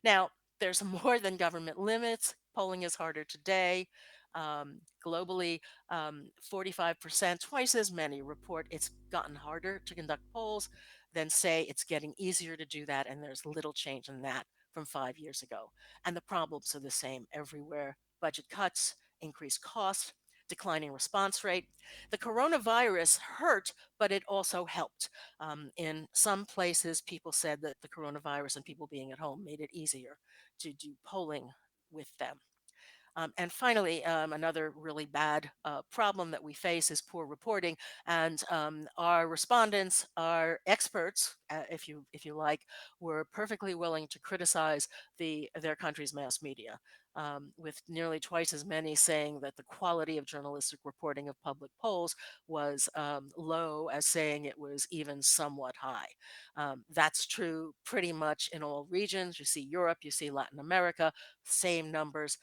Now, there's more than government limits. Polling is harder today. Globally, 45%, twice as many, report it's gotten harder to conduct polls than say it's getting easier to do that. And there's little change in that from 5 years ago. And the problems are the same everywhere: budget cuts, increased costs, declining response rate. The coronavirus hurt, but it also helped. In some places, people said that the coronavirus and people being at home made it easier to do polling with them. And finally, another really bad problem that we face is poor reporting. And our respondents, our experts, if you like, were perfectly willing to criticize their country's mass media, with nearly twice as many saying that the quality of journalistic reporting of public polls was low as saying it was even somewhat high. That's true pretty much in all regions. You see Europe, you see Latin America, same numbers.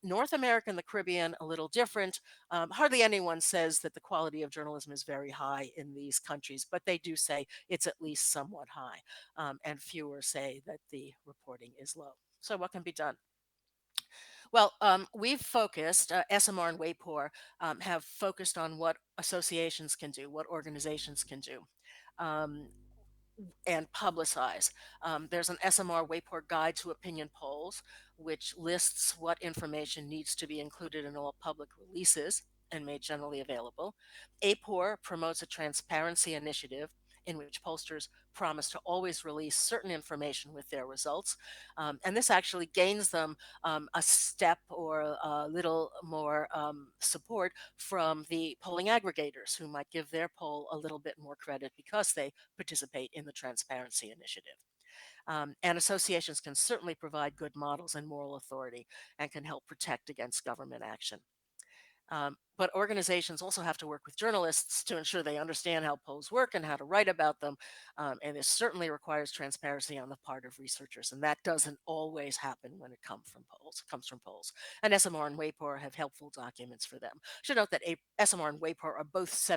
North America and the Caribbean, a little different. Hardly anyone says that the quality of journalism is very high in these countries, but they do say it's at least somewhat high. And fewer say that the reporting is low. So, what can be done? Well, we've focused, SMR and WAPOR have focused on what associations can do, what organizations can do. Um, and publicize. There's an SMR Wayport Guide to Opinion Polls, which lists what information needs to be included in all public releases and made generally available. APOR promotes a transparency initiative in which pollsters promise to always release certain information with their results. And this actually gains them a step or a little more support from the polling aggregators, who might give their poll a little bit more credit because they participate in the transparency initiative. And associations can certainly provide good models and moral authority and can help protect against government action. But organizations also have to work with journalists to ensure they understand how polls work and how to write about them. And this certainly requires transparency on the part of researchers, and that doesn't always happen when it comes from polls. And SMR and WAPOR have helpful documents for them. Should note that SMR and WAPOR are both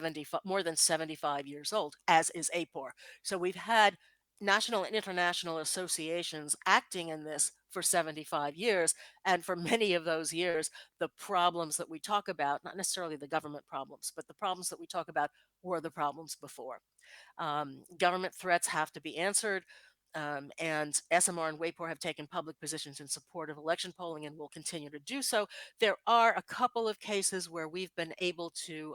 more than 75 years old, as is APOR. So we've had national and international associations acting in this for 75 years, and for many of those years, the problems that we talk about, not necessarily the government problems, but the problems that we talk about were the problems before. Government threats have to be answered. And SMR and WAPOR have taken public positions in support of election polling and will continue to do so. There are a couple of cases where we've been able to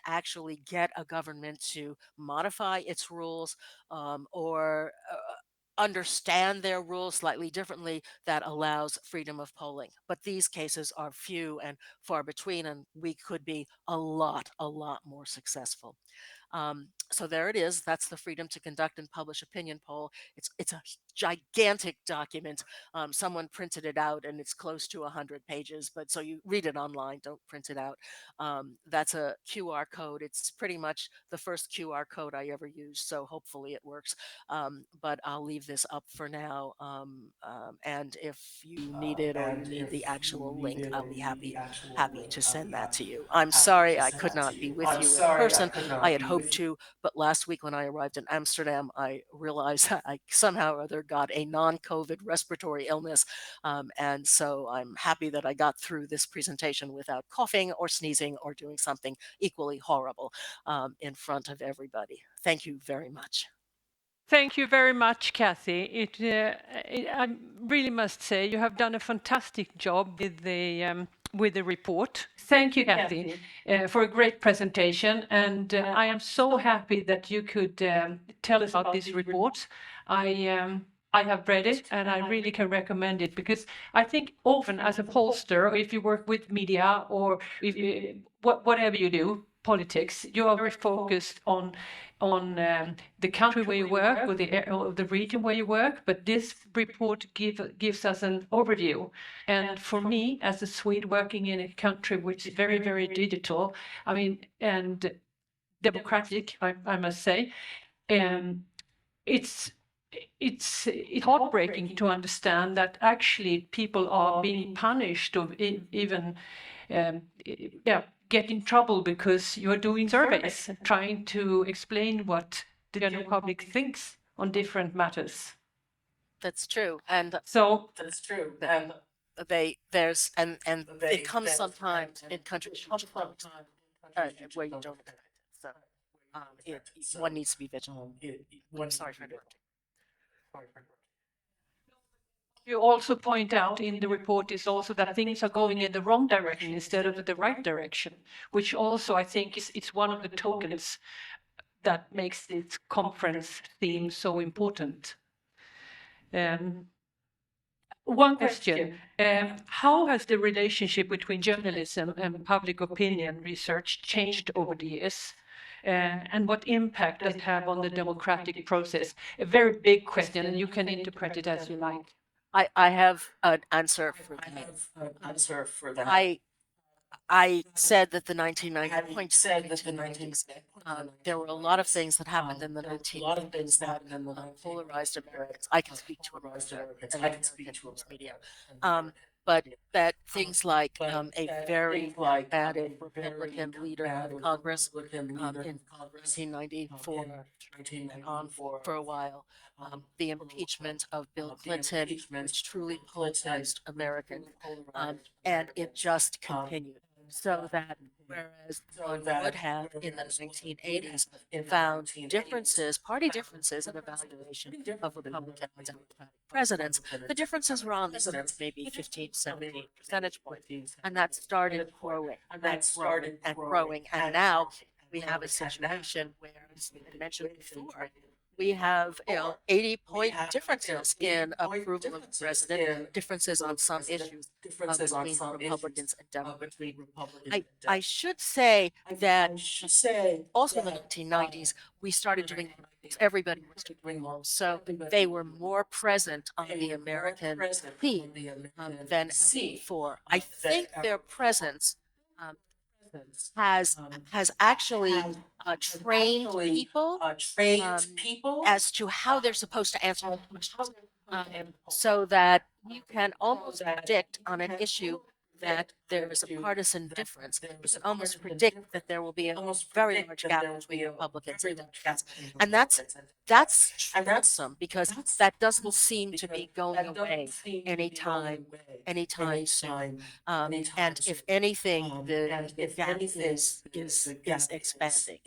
actually get a government to modify its rules, or understand their rules slightly differently that allows freedom of polling. But these cases are few and far between, and we could be a lot more successful. So there it is. That's the Freedom to Conduct and Publish Opinion Poll. It's a gigantic document. Someone printed it out, and it's close to 100 pages. But so you read it online, don't print it out. That's a QR code. It's pretty much the first QR code I ever used, so hopefully it works. But I'll leave this up for now. And if you need it or you need the actual link, I'll be happy to send that to you. I'm sorry I could not be with you in person. I had hoped to, but last week when I arrived in Amsterdam, I realized I somehow or other got a non-COVID respiratory illness. And so I'm happy that I got through this presentation without coughing or sneezing or doing something equally horrible in front of everybody. Thank you very much. Thank you very much, Kathy. I really must say you have done a fantastic job with the report. Thank you, Kathy, for a great presentation. And I am so happy that you could tell us about this report. I have read it and I really can recommend it, because I think often as a pollster, or if you work with media, or whatever you do, politics, you are very focused on the country where you work, or the region where you work. But this report gives us an overview. And for me, as a Swede working in a country which is very, very digital, I mean, and democratic, I must say, It's it's heartbreaking to understand that actually people are being punished or even get in trouble because you're doing surveys and trying to explain what the general public thinks on different matters. That's true. And So it comes sometimes in countries where you don't expect it. So one needs to be vigilant. I'm sorry for interrupting. you also point out in the report is also that things are going in the wrong direction instead of the right direction, which also I think is it's one of the tokens that makes this conference theme so important. One question, how has the relationship between journalism and public opinion research changed over the years? And what impact does it have on the democratic process? A very big question, and you can interpret it as you like. I have an answer for that. I said that the 1990s, there were a lot of things that happened in the 1990s that polarized Americans. I can speak to Americans media. But that things like a very bad Republican leader of Congress in 1994 and on for a while, the impeachment of Bill Clinton, which truly polarized American, and it just continued. So that whereas one would have in the 1980s found differences, party differences in evaluation of Republican and Democratic presidents, the differences were on the maybe 15, 17 percentage points. And that started growing and growing. And now we have a situation where, as I mentioned before, we have 80-point differences in approval of the president, differences on some issues between Republicans and Democrats. I should say that also in the 1990s, we started doing everybody was doing polls, so they were more present on the American scene than before. I think their presence has actually trained people as to how they're supposed to answer the questions, so that you can almost predict on an issue that there is a partisan difference. You can almost predict that there will be a very large gap between Republicans and Democrats, and that's troublesome because that doesn't seem to be going away anytime soon. And if anything, the gap is expanding,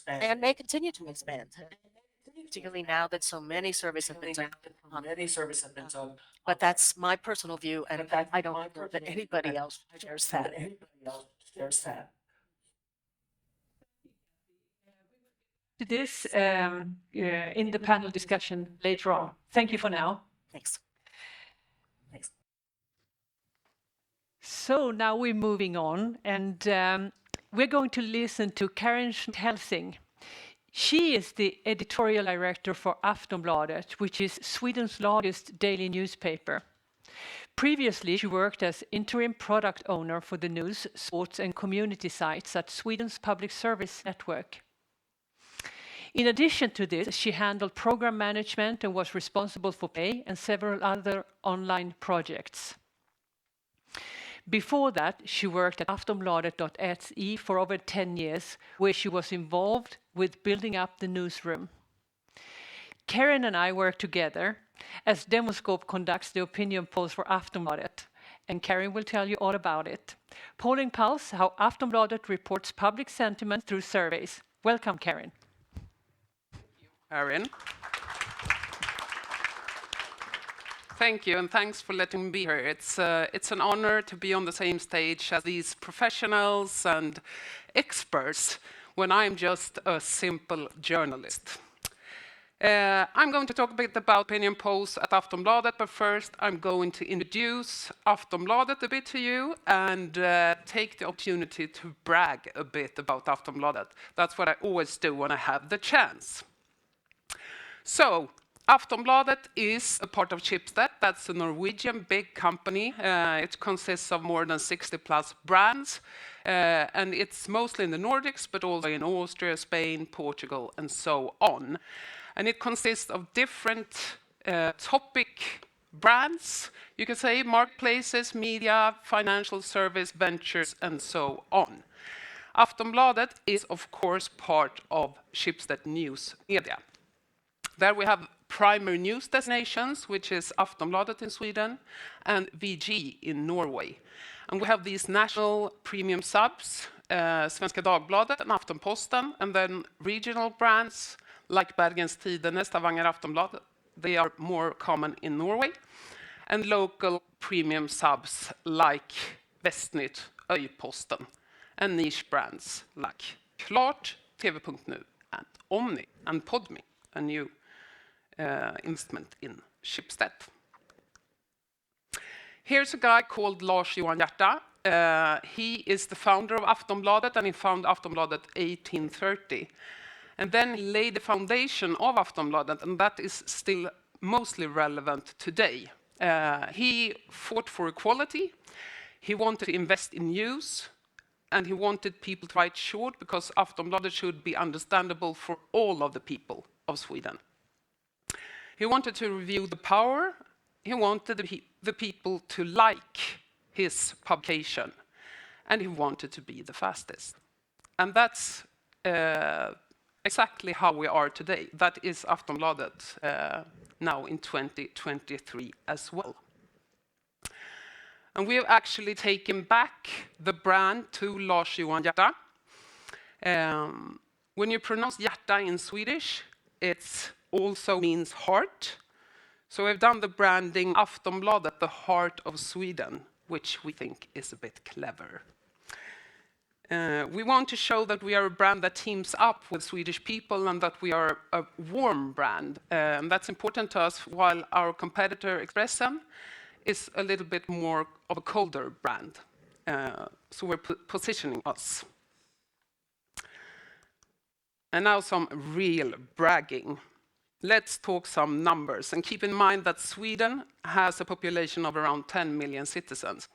and may continue to expand, particularly now that so many surveys have been done. But that's my personal view, and I don't know that anybody else shares that. To this in the panel discussion later on. Thank you for now. Thanks. So now we're moving on, and we're going to listen to Karin Helsing. She is the editorial director for Aftonbladet, which is Sweden's largest daily newspaper. Previously, she worked as interim product owner for the news, sports and community sites at Sweden's public service network. In addition to this, she handled program management and was responsible for pay and several other online projects. Before that, she worked at Aftonbladet.se for over 10 years, where she was involved with building up the newsroom. Karin and I work together as Demoskop conducts the opinion polls for Aftonbladet, and Karin will tell you all about it. Polling Pulse, how Aftonbladet reports public sentiment through surveys. Welcome, Karin. Karin. Thank you, and thanks for letting me be here. It's an honor to be on the same stage as these professionals and experts when I'm just a simple journalist. I'm going to talk a bit about opinion polls at Aftonbladet, but first I'm going to introduce Aftonbladet a bit to you and take the opportunity to brag a bit about Aftonbladet. That's what I always do when I have the chance. So, Aftonbladet is a part of Schibsted. That's a Norwegian big company. It consists of more than 60 plus brands, and it's mostly in the Nordics, but also in Austria, Spain, Portugal, and so on. And it consists of different topic brands, you can say, marketplaces, media, financial service, ventures, and so on. Aftonbladet is, of course, part of Schibsted News Media. There we have primary news destinations, which is Aftonbladet in Sweden and VG in Norway. And we have these national premium subs, Svenska Dagbladet and Aftonposten, and then regional brands like Bergens Tidende, Stavanger Aftonbladet. They are more common in Norway. And local premium subs like Vestnytt, Öj-Posten, and niche brands like Klart, TV.nu, and Omni, and Podme, a new investment in Schibsted. Here's a guy called Lars Hjerta. He is the founder of Aftonbladet, and he founded Aftonbladet 1830. And then he laid the foundation of Aftonbladet, and that is still mostly relevant today. He fought for equality. He wanted to invest in news, and he wanted people to write short because Aftonbladet should be understandable for all of the people of Sweden. He wanted to review the power. He wanted the people to like his publication, and he wanted to be the fastest. And that's exactly how we are today. That is Aftonbladet now in 2023 as well. And we have actually taken back the brand to Lars Hjerta. When you pronounce hjärta in Swedish, it also means heart. So we've done the branding Aftonbladet, the heart of Sweden, which we think is a bit clever. We want to show that we are a brand that teams up with Swedish people and that we are a warm brand. And that's important to us, while our competitor Expressen is a little bit more of a colder brand. So we're positioning us. And now some real bragging. Let's talk some numbers, and keep in mind that Sweden has a population of around 10 million citizens.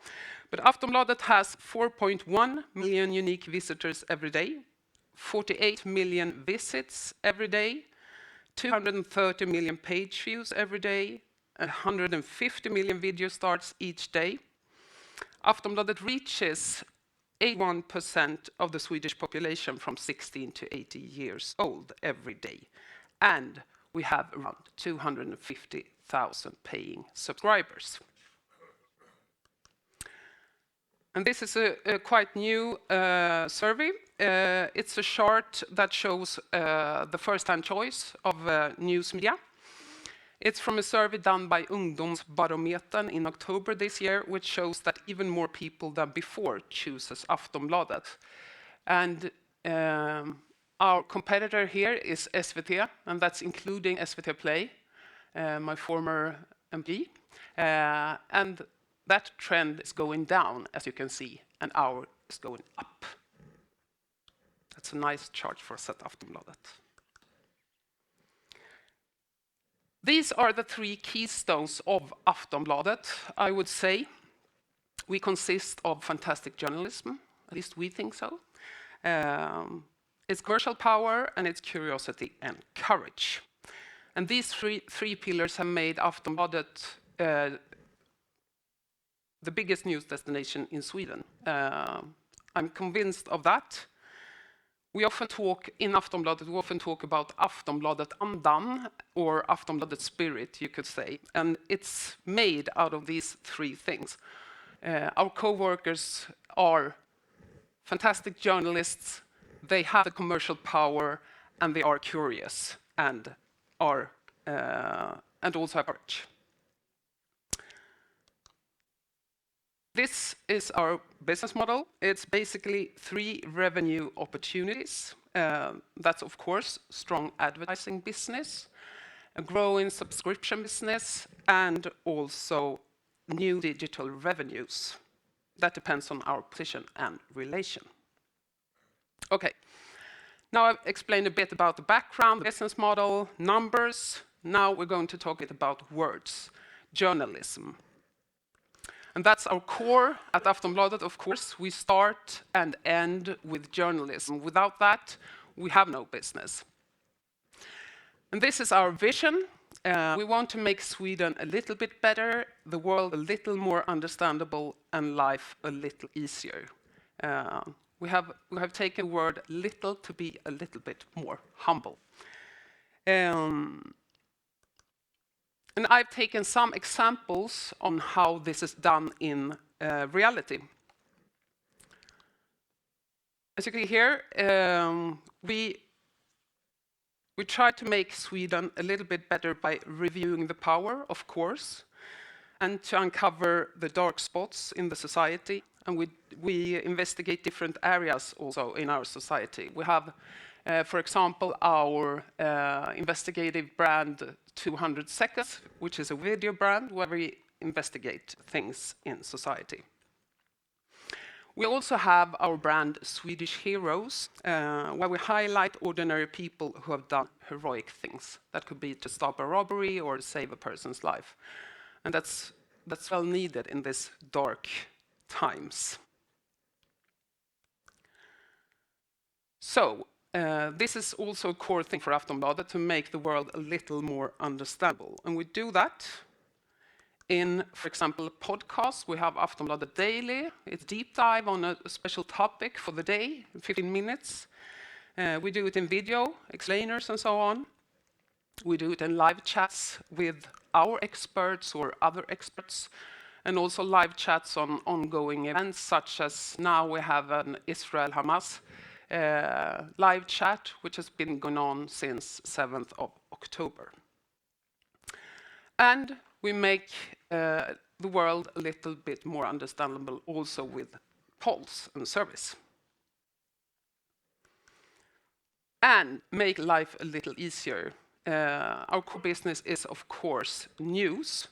But Aftonbladet has 4.1 million unique visitors every day, 48 million visits every day, 230 million page views every day, 150 million video starts each day. Aftonbladet reaches 81% of the Swedish population from 16 to 80 years old every day. And we have around 250,000 paying subscribers. And this is a quite new survey. It's a chart that shows the first-hand choice of news media. It's from a survey done by Ungdomsbarometern in October this year, which shows that even more people than before chooses Aftonbladet. And our competitor here is SVT, and that's including SVT Play, my former MP. And that trend is going down, as you can see, and ours is going up. That's a nice chart for us at Aftonbladet. These are the three keystones of Aftonbladet, I would say. We consist of fantastic journalism, at least we think so. It's commercial power, and it's curiosity and courage. And these three pillars have made Aftonbladet the biggest news destination in Sweden. I'm convinced of that. We often talk in Aftonbladet, we often talk about Aftonbladet-andan, or Aftonbladet spirit, you could say. And it's made out of these three things. Our co-workers are fantastic journalists. They have the commercial power, and they are curious, and also have courage. This is our business model. It's basically three revenue opportunities. That's, of course, strong advertising business, a growing subscription business, and also new digital revenues. That depends on our position and relation. Okay, now I've explained a bit about the background, the business model, numbers. Now we're going to talk about words, journalism. And that's our core at Aftonbladet, of course. We start and end with journalism. Without that, we have no business. And this is our vision. We want to make Sweden a little bit better, the world a little more understandable, and life a little easier. We have taken the word little to be a little bit more humble. And I've taken some examples on how this is done in reality. As you can hear, we try to make Sweden a little bit better by reviewing the power, of course, and to uncover the dark spots in the society. And we investigate different areas also in our society. We have, for example, our investigative brand 200 Seconds, which is a video brand where we investigate things in society. We also have our brand Swedish Heroes, where we highlight ordinary people who have done heroic things. That could be to stop a robbery or save a person's life. And that's well needed in these dark times. So, this is also a core thing for Aftonbladet, to make the world a little more understandable. And we do that in, for example, podcasts. We have Aftonbladet Daily. It's deep dive on a special topic for the day, 15 minutes. We do it in video, explainers and so on. We do it in live chats with our experts or other experts, and also live chats on ongoing events, such as now we have an Israel-Hamas live chat, which has been going on since 7th of October. And we make the world a little bit more understandable also with polls and surveys. And make life a little easier. Our core business is, of course, news.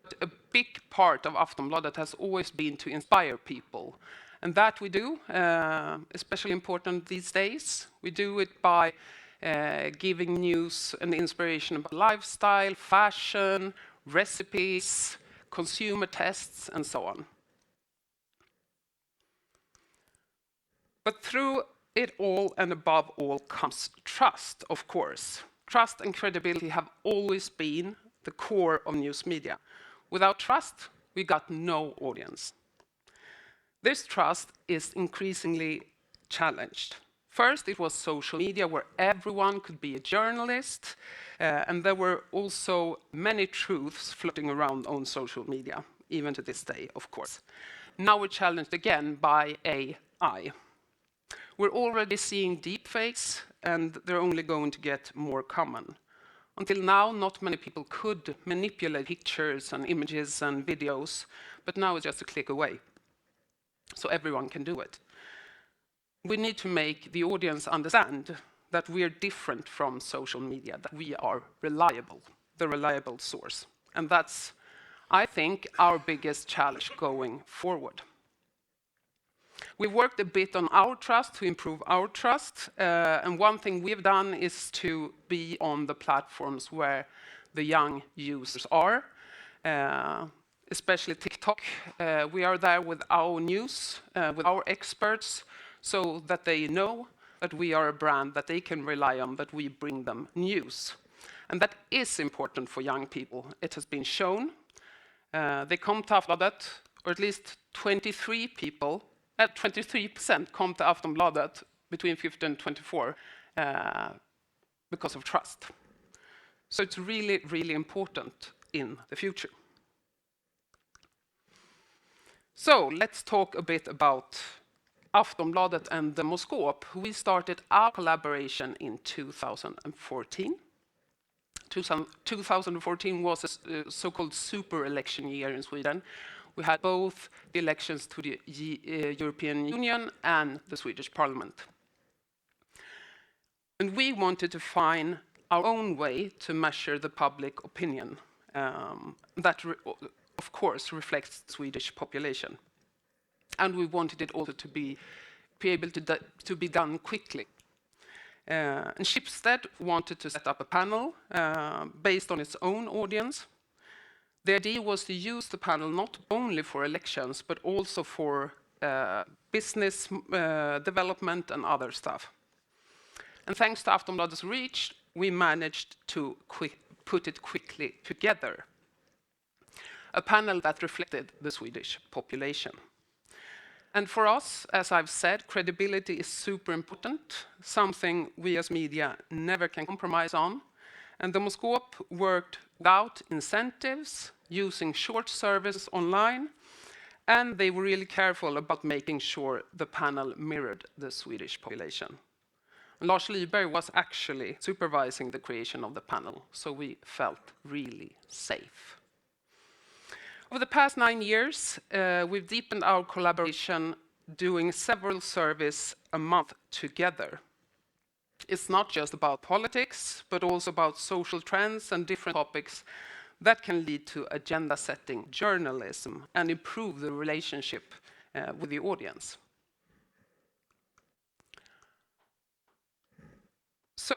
But a big part of Aftonbladet has always been to inspire people. And that we do, especially important these days. We do it by giving news and inspiration about lifestyle, fashion, recipes, consumer tests, and so on. But through it all and above all comes trust, of course. Trust and credibility have always been the core of news media. Without trust, we got no audience. This trust is increasingly challenged. First, it was social media where everyone could be a journalist, and there were also many truths floating around on social media, even to this day, of course. Now we're challenged again by AI. We're already seeing deepfakes, and they're only going to get more common. Until now, not many people could manipulate pictures and images and videos, but now it's just a click away. So everyone can do it. We need to make the audience understand that we are different from social media, that we are reliable, the reliable source. And that's, I think, our biggest challenge going forward. We worked a bit on our trust to improve our trust. And one thing we've done is to be on the platforms where the young users are. Especially TikTok. We are there with our news, with our experts, so that they know that we are a brand that they can rely on, that we bring them news. And that is important for young people. It has been shown. They come to Aftonbladet, or at least 23% come to Aftonbladet between 15 and 24 because of trust. So it's really, really important in the future. So let's talk a bit about Aftonbladet and Demoskop. We started our collaboration in 2014. 2014 was a so-called super election year in Sweden. We had both the elections to the European Union and the Swedish Parliament. And we wanted to find our own way to measure the public opinion that of course, reflects the Swedish population. And we wanted it also to be able to be done quickly. And Schibsted wanted to set up a panel based on its own audience. The idea was to use the panel not only for elections, but also for business development and other stuff. And thanks to Aftonbladet's reach, we managed to put it quickly together. A panel that reflected the Swedish population. And for us, as I've said, credibility is super important, something we as media never can compromise on. And Demoskop worked out incentives, using short service online, and they were really careful about making sure the panel mirrored the Swedish population. Lars Lyberg was actually supervising the creation of the panel, so we felt really safe. Over the past 9 years, we've deepened our collaboration, doing several surveys a month together. It's not just about politics, but also about social trends and different topics that can lead to agenda-setting journalism and improve the relationship with the audience. So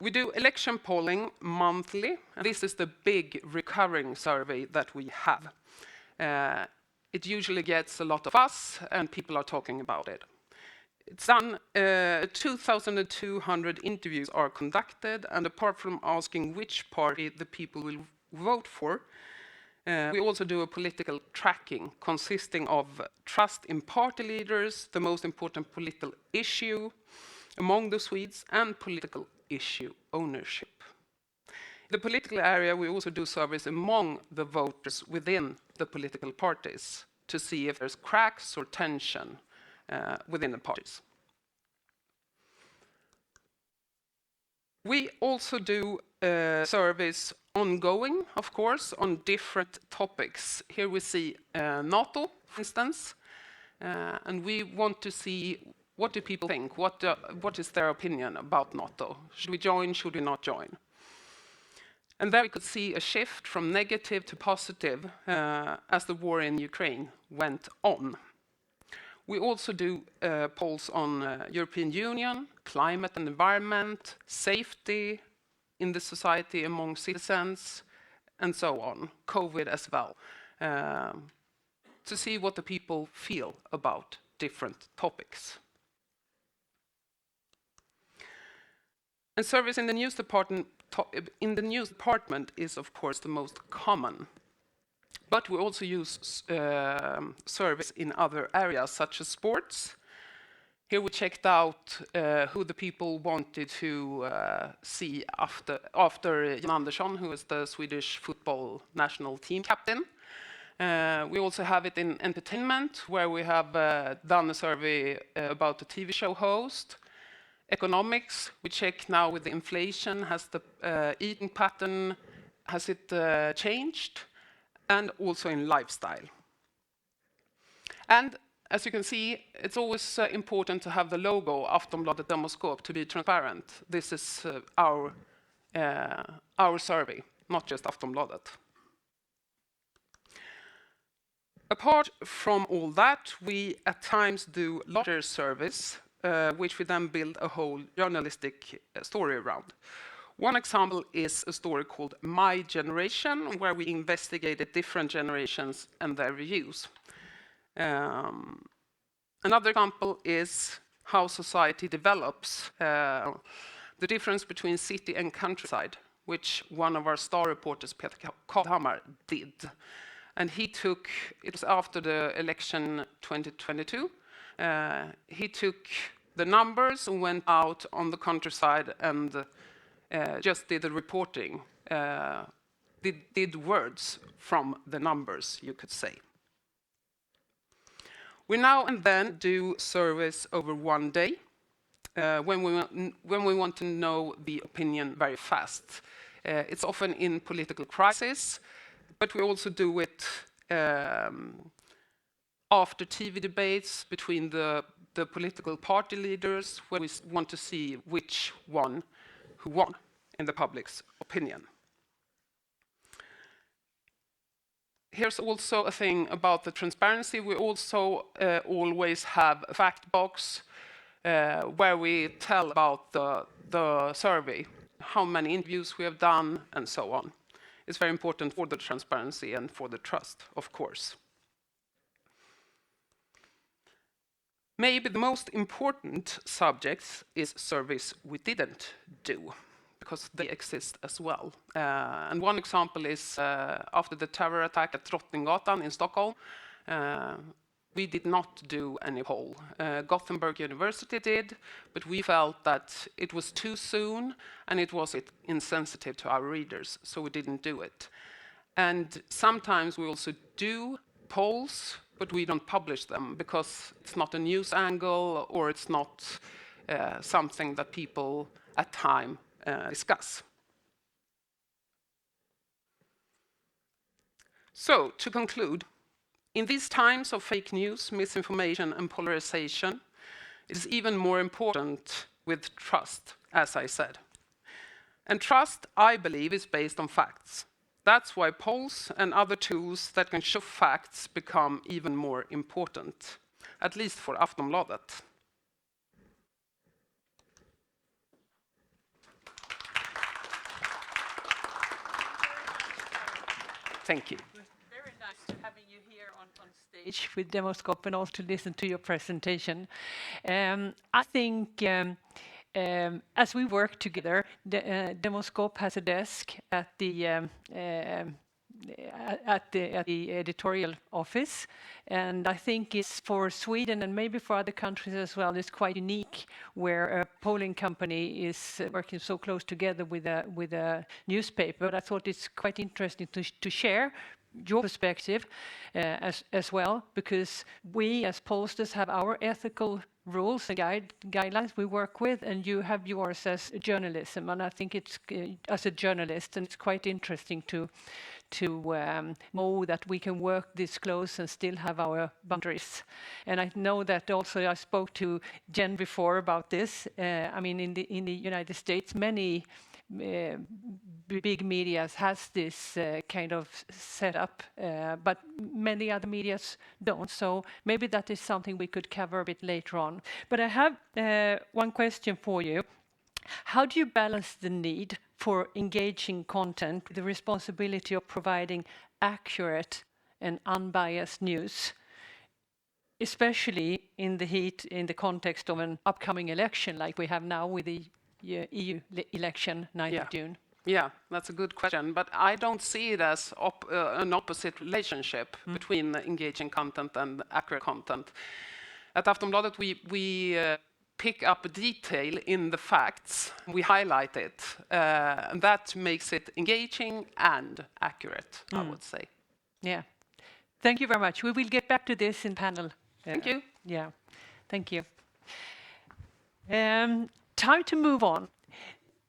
we do election polling monthly. And this is the big recurring survey that we have. It usually gets a lot of buzz, and people are talking about it. It's done, 2,200 interviews are conducted, and apart from asking which party the people will vote for, we also do a political tracking consisting of trust in party leaders, the most important political issue among the Swedes, and political issue ownership. In the political area, we also do surveys among the voters within the political parties to see if there's cracks or tension within the parties. We also do surveys ongoing, of course, on different topics. Here we see NATO, for instance, and we want to see what do people think, what is their opinion about NATO? Should we join, should we not join? And there we could see a shift from negative to positive as the war in Ukraine went on. We also do polls on European Union, climate and environment, safety in the society among citizens, and so on, COVID as well, to see what the people feel about different topics. And service in the news department is, of course, the most common. But we also use service in other areas, such as sports. Here we checked out who the people wanted to see after Jan Andersson, who is the Swedish football national team captain. We also have it in entertainment, where we have done a survey about the TV show host. Economics, we check now with the inflation, has the eating pattern, has it changed? And also in lifestyle. And as you can see, it's always important to have the logo Aftonbladet Demoskop to be transparent. This is our survey, not just Aftonbladet. Apart from all that, we at times do larger surveys, which we then build a whole journalistic story around. One example is a story called My Generation, where we investigated different generations and their views. Another example is how society develops, the difference between city and countryside, which one of our star reporters, Peter Karlhammar, did. And he took, it was after the election 2022, he took the numbers and went out on the countryside and just did the reporting, did words from the numbers, you could say. We now and then do surveys over one day when we want to know the opinion very fast. It's often in political crisis, but we also do it after TV debates between the political party leaders, when we want to see which one who won in the public's opinion. Here's also a thing about the transparency. We also always have a fact box where we tell about the survey, how many interviews we have done, and so on. It's very important for the transparency and for the trust, of course. Maybe the most important subject is surveys we didn't do, because they exist as well. And one example is after the terror attack at Drottninggatan in Stockholm, we did not do any poll. Gothenburg University did, but we felt that it was too soon and it was insensitive to our readers, so we didn't do it. And sometimes we also do polls, but we don't publish them because it's not a news angle or it's not something that people at time discuss. So, to conclude, in these times of fake news, misinformation, and polarization, it is even more important with trust, as I said. And trust, I believe, is based on facts. That's why polls and other tools that can show facts become even more important, at least for Aftonbladet. Thank you. Very nice having you here on stage with Demoskop and also to listen to your presentation. I think as we work together, Demoskop has a desk at the editorial office, and I think it's for Sweden and maybe for other countries as well. It's quite unique where a polling company is working so close together with a newspaper. But I thought it's quite interesting to share your perspective as well, because we as pollsters have our ethical rules and guidelines we work with, and you have yours as journalism. And I think it's as a journalist, and it's quite interesting to know that we can work this close and still have our boundaries. And I know that also I spoke to Jen before about this. I mean, in the United States, many big medias has this kind of setup, but many other medias don't. So maybe that is something we could cover a bit later on. But I have one question for you. How do you balance the need for engaging content with the responsibility of providing accurate and unbiased news, especially in the context of an upcoming election like we have now with the EU election 9th of June? Yeah, that's a good question, but I don't see it as an opposite relationship between engaging content and accurate content. At Aftonbladet, we pick up a detail in the facts, we highlight it, and that makes it engaging and accurate, I would say. Yeah, thank you very much. We will get back to this in panel. Thank you. Yeah, thank you. Time to move on.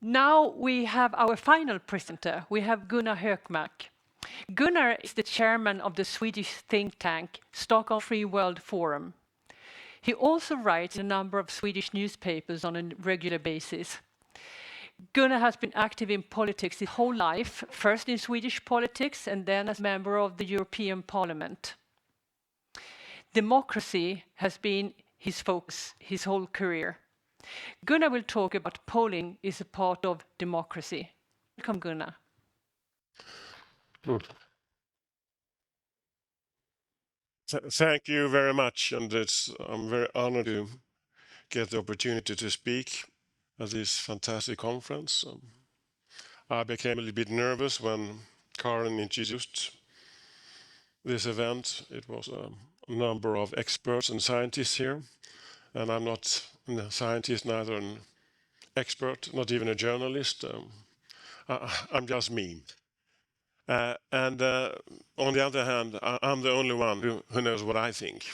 Now we have our final presenter. We have Gunnar Hökmark. Gunnar is the chairman of the Swedish think tank Stockholm Free World Forum. He also writes in a number of Swedish newspapers on a regular basis. Gunnar has been active in politics his whole life, first in Swedish politics and then as member of the European Parliament. Democracy has been his focus his whole career. Gunnar will talk about polling is a part of democracy. Welcome, Gunnar. Good. Thank you very much, and I'm very honored to get the opportunity to speak at this fantastic conference. I became a little bit nervous when Karin introduced this event. It was a number of experts and scientists here, and I'm not a scientist, neither an expert, not even a journalist. I'm just me. And on the other hand, I'm the only one who knows what I think.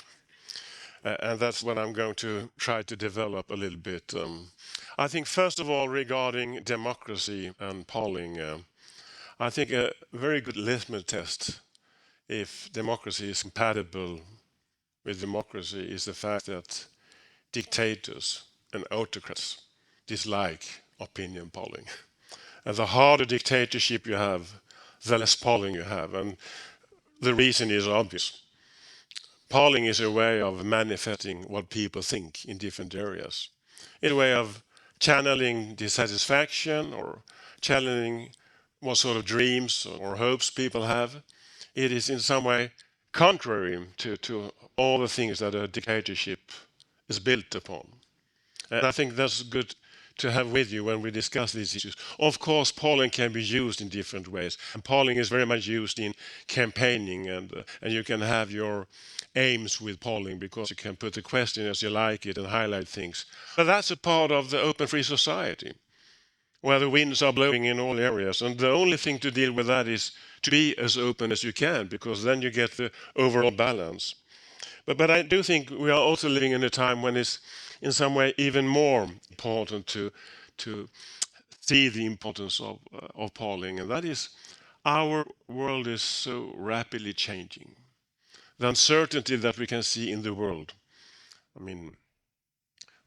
And that's what I'm going to try to develop a little bit. I think, first of all, regarding democracy and polling, I think a very good litmus test if democracy is compatible with democracy is the fact that dictators and autocrats dislike opinion polling. And the harder dictatorship you have, the less polling you have. And the reason is obvious. polling is a way of manifesting what people think in different areas. It's a way of channeling dissatisfaction or channeling what sort of dreams or hopes people have. It is in some way contrary to all the things that a dictatorship is built upon. And I think that's good to have with you when we discuss these issues. Of course, polling can be used in different ways, and polling is very much used in campaigning, and you can have your aims with polling because you can put the question as you like it and highlight things. But that's a part of the open free society where the winds are blowing in all areas, and the only thing to deal with that is to be as open as you can, because then you get the overall balance. But I do think we are also living in a time when it's in some way even more important to see the importance of polling, and that is our world is so rapidly changing. The uncertainty that we can see in the world. I mean,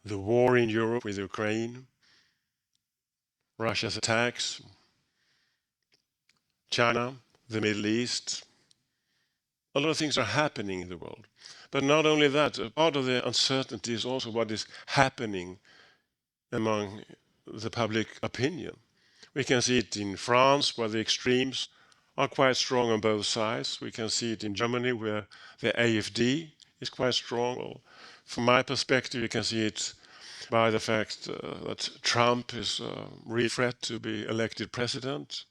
the war in Europe with Ukraine, Russia's attacks, China, the Middle East. A lot of things are happening in the world. But not only that, a part of the uncertainty is also what is happening among the public opinion. We can see it in France, where the extremes are quite strong on both sides. We can see it in Germany, where the AfD is quite strong. Well, from my perspective, you can see it by the fact that Trump is a real threat to be elected president.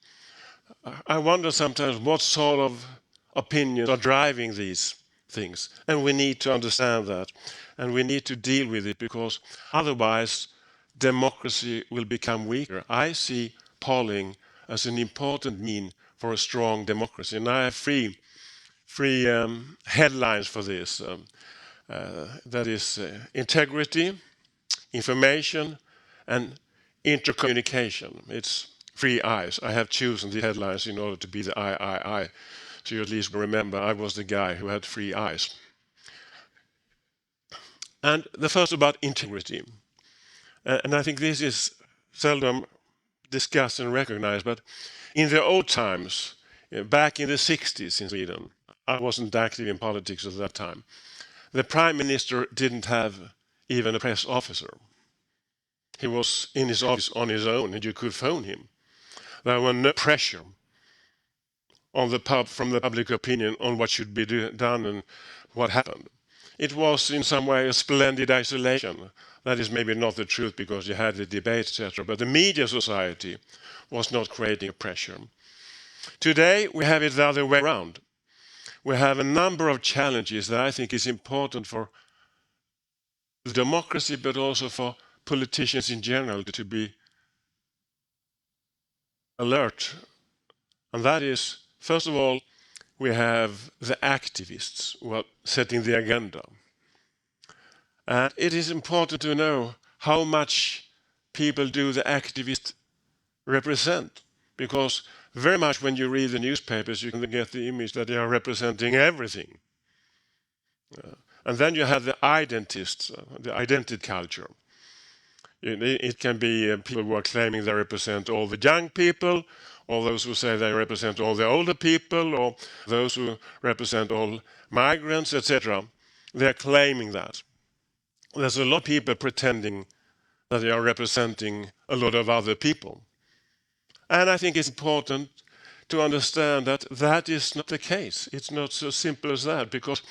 I wonder sometimes what sort of opinions are driving these things, and we need to understand that, and we need to deal with it, because otherwise democracy will become weaker. I see polling as an important mean for a strong democracy, and I have three headlines for this. That is integrity, information, and intercommunication. It's 3 I's. I have chosen the headlines in order to be the I. So you at least remember I was the guy who had 3 I's. And the first about integrity. And I think this is seldom discussed and recognized, but in the old times, back in the 60s in Sweden, I wasn't active in politics at that time, the prime minister didn't have even a press officer. He was in his office on his own, and you could phone him. There was no pressure on from the public opinion on what should be done and what happened. It was in some way a splendid isolation. That is maybe not the truth, because you had the debate, etc. But the media society was not creating pressure. Today we have it the other way around. We have a number of challenges that I think is important for democracy, but also for politicians in general to be alert. And that is, first of all, we have the activists who are setting the agenda. And it is important to know how much people do the activists represent, because very much when you read the newspapers, you can get the image that they are representing everything. And then you have the identists, the identity culture. It can be people who are claiming they represent all the young people, or those who say they represent all the older people, or those who represent all migrants, etc. They're claiming that. There's a lot of people pretending that they are representing a lot of other people. And I think it's important to understand that that is not the case. It's not so simple as that, because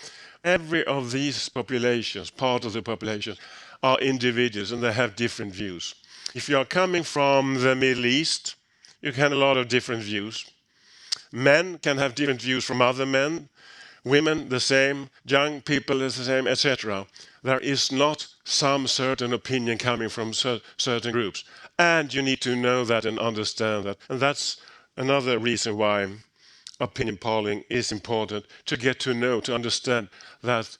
every of these populations, part of the population, are individuals and they have different views. If you are coming from the Middle East, you can have a lot of different views. Men can have different views from other men, women the same, young people is the same, etc. There is not some certain opinion coming from certain groups. And you need to know that and understand that. And that's another reason why opinion polling is important, to get to know, to understand that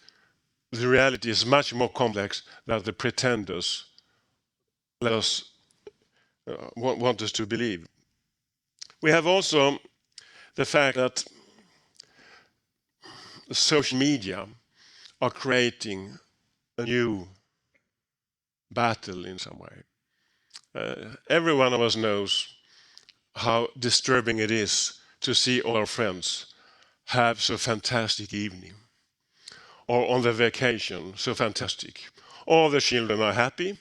the reality is much more complex than the pretenders let us want us to believe. We have also the fact that social media are creating a new battle in some way. Every one of us knows how disturbing it is to see all our friends have so fantastic evening, or on the vacation, so fantastic. All the children are happy,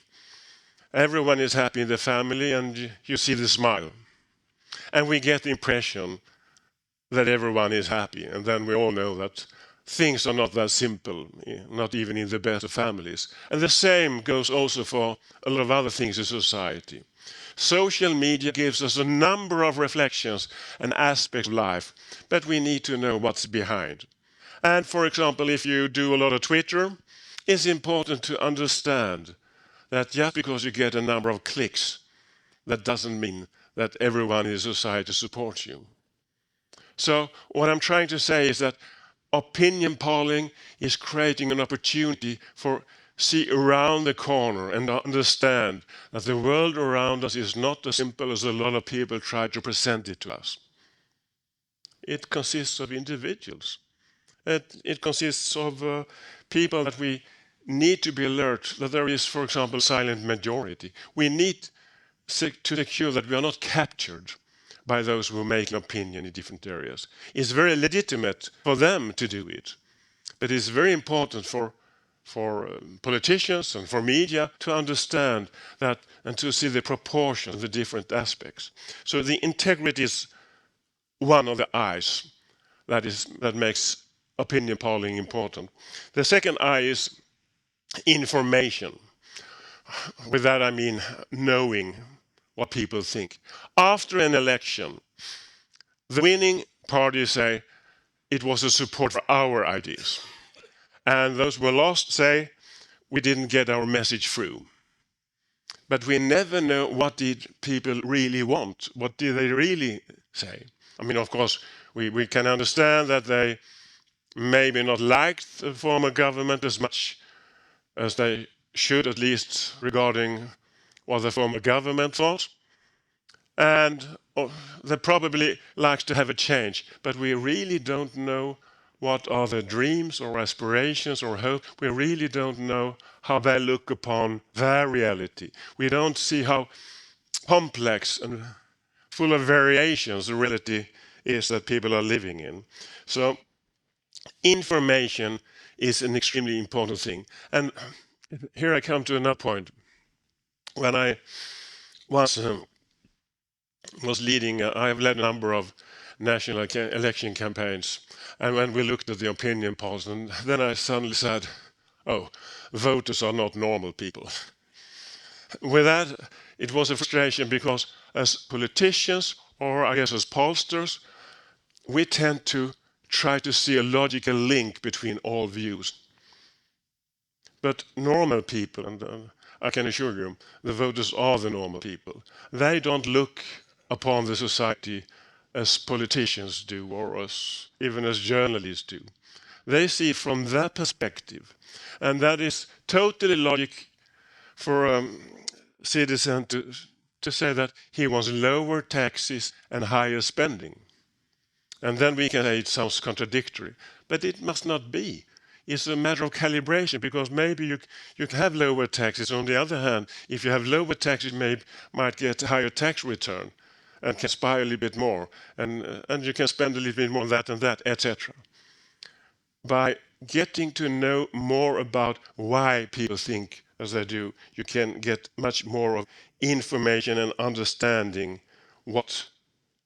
everyone is happy in the family, and you see the smile. And we get the impression that everyone is happy, and then we all know that things are not that simple, not even in the best of families. And the same goes also for a lot of other things in society. Social media gives us a number of reflections and aspects of life, but we need to know what's behind. And for example, if you do a lot of Twitter, it's important to understand that just because you get a number of clicks, that doesn't mean that everyone in society supports you. So what I'm trying to say is that opinion polling is creating an opportunity for see around the corner and understand that the world around us is not as simple as a lot of people try to present it to us. It consists of individuals. It consists of people that we need to be alert that there is, for example, a silent majority. We need to secure that we are not captured by those who make an opinion in different areas. It's very legitimate for them to do it, but it's very important for politicians and for media to understand that and to see the proportion of the different aspects. So the integrity is one of the eyes that makes opinion polling important. The second eye is information. With that I mean knowing what people think. After an election, the winning parties say it was a support for our ideas. And those who lost say we didn't get our message through. But we never know what did people really want. What did they really say? I mean, of course, we can understand that they maybe not liked the former government as much as they should, at least regarding what the former government thought. And they probably like to have a change, but we really don't know what are their dreams or aspirations or hope. We really don't know how they look upon their reality. We don't see how complex and full of variations the reality is that people are living in. So information is an extremely important thing. And here I come to another point. When I was leading, I've led a number of national election campaigns. And when we looked at the opinion polls, and then I suddenly said, oh, voters are not normal people. With that, it was a frustration because as politicians, or I guess as pollsters, we tend to try to see a logical link between all views. But normal people, and I can assure you, the voters are the normal people. They don't look upon the society as politicians do, or as even as journalists do. They see it from their perspective, and that is totally logic for a citizen to say that he wants lower taxes and higher spending. And then we can say it sounds contradictory, but it must not be. It's a matter of calibration, because maybe you can have lower taxes. On the other hand, if you have lower taxes, you might get a higher tax return and can spy a little bit more, and you can spend a little bit more on that and that, etc. By getting to know more about why people think as they do, you can get much more of information and understanding what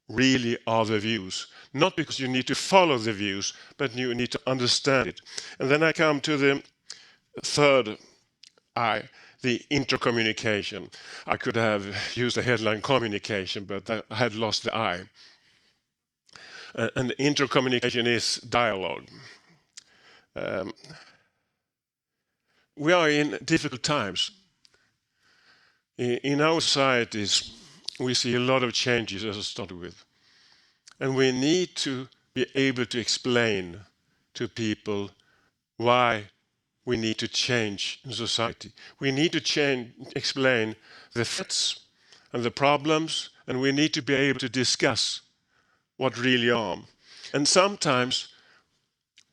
really are the views. Not because you need to follow the views, but you need to understand it. And then I come to the third eye, the intercommunication. I could have used the headline communication, but I had lost the I. And intercommunication is dialogue. We are in difficult times. In our societies, we see a lot of changes, as I started with. And we need to be able to explain to people why we need to change in society. We need to explain the threats and the problems, and we need to be able to discuss what really are. And sometimes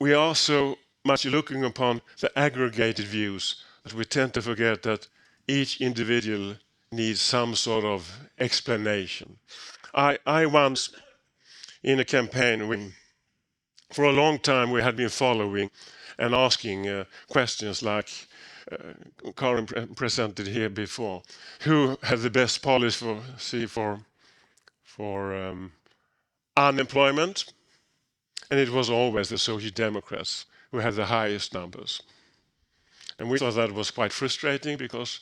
we are so much looking upon the aggregated views that we tend to forget that each individual needs some sort of explanation. I once, in a campaign, For a long time, we had been following and asking questions like Karin presented here before. Who had the best policy for unemployment? And it was always the Social Democrats who had the highest numbers. And we thought that was quite frustrating because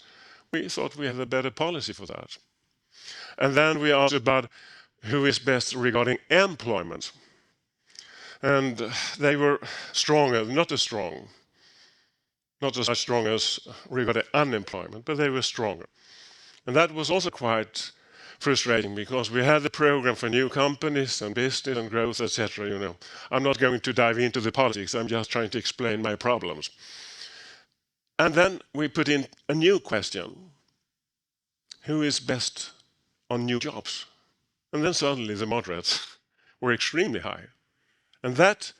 we thought we had a better policy for that. And then we asked about who is best regarding employment. And they were stronger, not as strong as regarding unemployment, but they were stronger. And that was also quite frustrating because we had the program for new companies and business and growth, etc. I'm not going to dive into the politics. I'm just trying to explain my problems. And then we put in a new question: who is best on new jobs? And then suddenly the moderates were extremely high, and that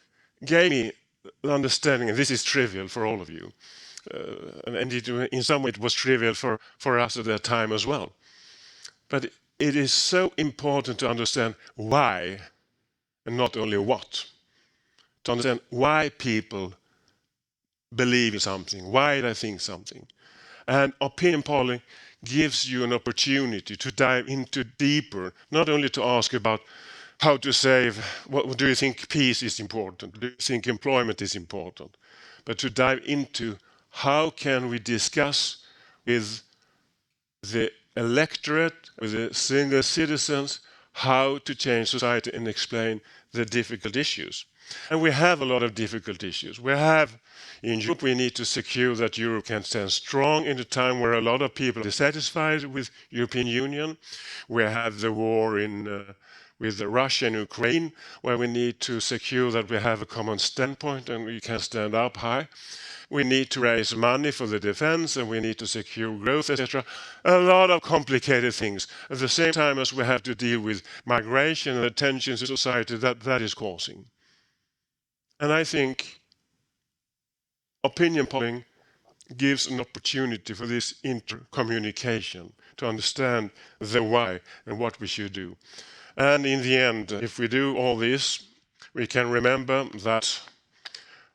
gave me the understanding. And this is trivial for all of you, and in some way it was trivial for us at that time as well. But it is so important to understand why, and not only what. To understand why people believe in something, why they think something. And opinion polling gives you an opportunity to dive into deeper, not only to ask about how to save, what do you think peace is important, do you think employment is important, but to dive into how can we discuss with the electorate, with the single citizens, how to change society and explain the difficult issues. And we have a lot of difficult issues. In Europe, we need to secure that Europe can stand strong in a time where a lot of people are dissatisfied with European Union. We have the war with Russia and Ukraine, where we need to secure that we have a common standpoint and we can stand up high. We need to raise money for the defense and we need to secure growth, etc. A lot of complicated things. At the same time as we have to deal with migration and the tensions in society that is causing. And I think opinion polling gives an opportunity for this intercommunication to understand the why and what we should do. And in the end, if we do all this, we can remember that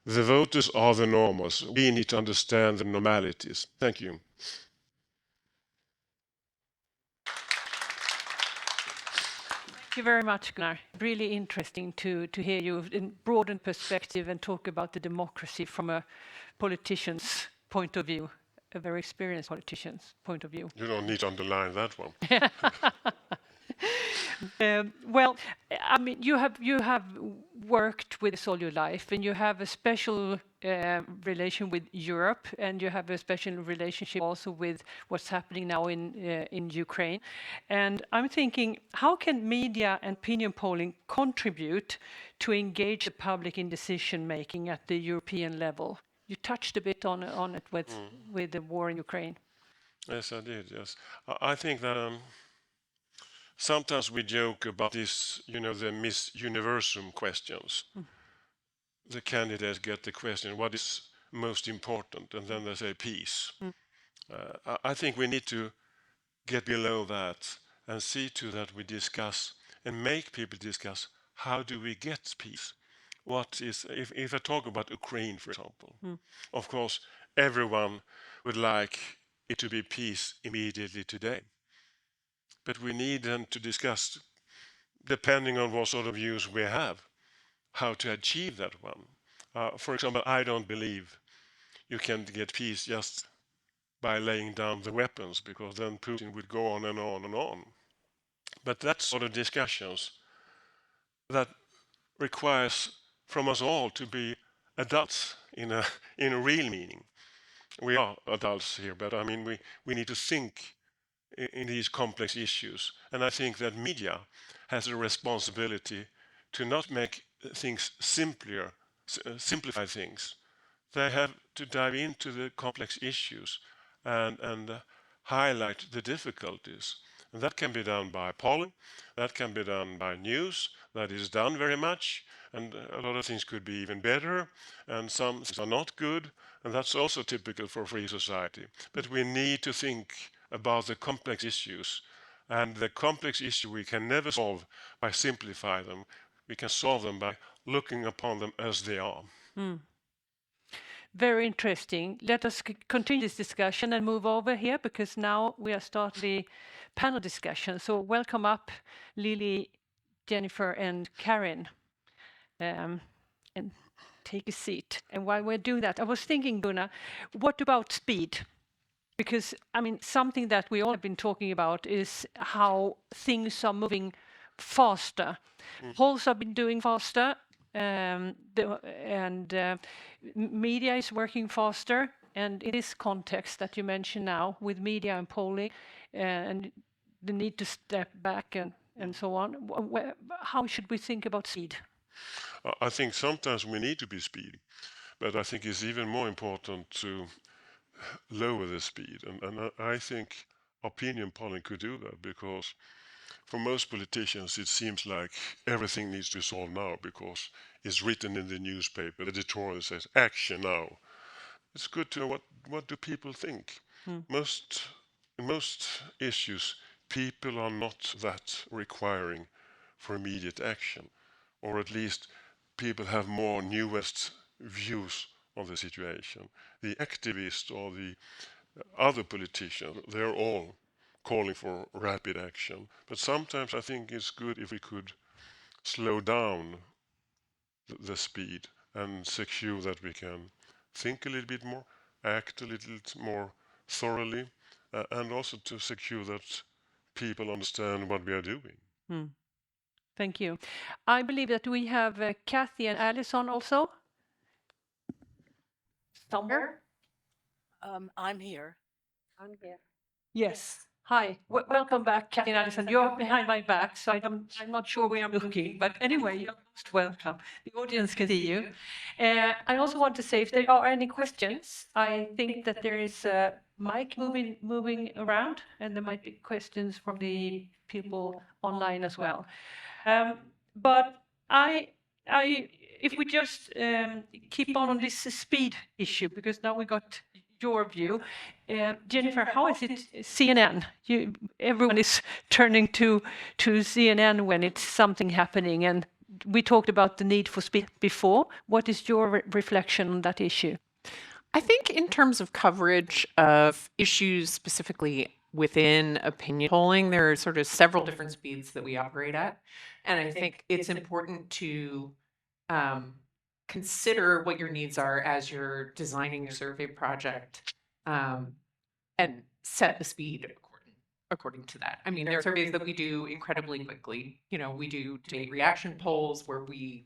the voters are the normals. We need to understand the normalities. Thank you. Thank you very much, Gunnar. Really interesting to hear you in broadened perspective and talk about the democracy from a politician's point of view, a very experienced politician's point of view. You don't need to underline that one. Well, I mean, you have worked with this all your life, and you have a special relation with Europe, and you have a special relationship also with what's happening now in Ukraine. And I'm thinking, how can media and opinion polling contribute to engage the public in decision making at the European level? You touched a bit on it with the war in Ukraine. Yes, I did. Yes, I think that sometimes we joke about this, the Miss Universum questions. The candidates get the question, what is most important? And then they say peace. I think we need to get below that and see to that we discuss and make people discuss how do we get peace? What is, if I talk about Ukraine, for example, of course, everyone would like it to be peace immediately today. But we need then to discuss, depending on what sort of views we have, how to achieve that one. For example, I don't believe you can get peace just by laying down the weapons, because then Putin would go on and on and on. But that sort of discussions that requires from us all to be adults in a real meaning. We are adults here, but I mean we need to think in these complex issues. And I think that media has a responsibility to not make things simpler, simplify things. They have to dive into the complex issues and highlight the difficulties. And that can be done by polling, that can be done by news, that is done very much, and a lot of things could be even better, and some things are not good, and that's also typical for a free society. But we need to think about the complex issues, and the complex issue we can never solve by simplifying them. We can solve them by looking upon them as they are. Very interesting. Let us continue this discussion and move over here, because now we are starting the panel discussion. So welcome up, Lily, Jennifer, and Karin, and take a seat. And while we're doing that, I was thinking, Gunnar, what about speed? Because, I mean, something that we all have been talking about is how things are moving faster. Polls have been doing faster, media is working faster. And in this context that you mentioned now, with media and polling, and the need to step back and so on, how should we think about speed? I think sometimes we need to be speedy, but I think it's even more important to lower the speed. And I think opinion polling could do that, because for most politicians it seems like everything needs to solve now because it's written in the newspaper. The editorial says action now. It's good to know what do people think. In most issues, people are not that requiring for immediate action, or at least people have more nuanced views on the situation. The activists or the other politicians, they're all calling for rapid action. But sometimes I think it's good if we could slow down the speed and secure that we can think a little bit more, act a little more thoroughly, and also to secure that people understand what we are doing. Thank you. I believe that we have Kathy and Alison also. Somewhere? I'm here. I'm here. Yes. Hi. Welcome back, Kathy and Alison. You're behind my back, so I'm not sure where I'm looking. But anyway, you're most welcome. The audience can see you. I also want to say, if there are any questions, I think that there is a mic moving around, and there might be questions from the people online as well. But if we just keep on this speed issue, because now we got your view. Jennifer, how is it CNN? Everyone is turning to CNN when it's something happening, and we talked about the need for speed before. What is your reflection on that issue? I think in terms of coverage of issues specifically within opinion polling, there are sort of several different speeds that we operate at. And I think it's important to consider what your needs are as you're designing your survey project, and set the speed according to that. I mean, there are surveys that we do incredibly quickly. You know, we do debate reaction polls where we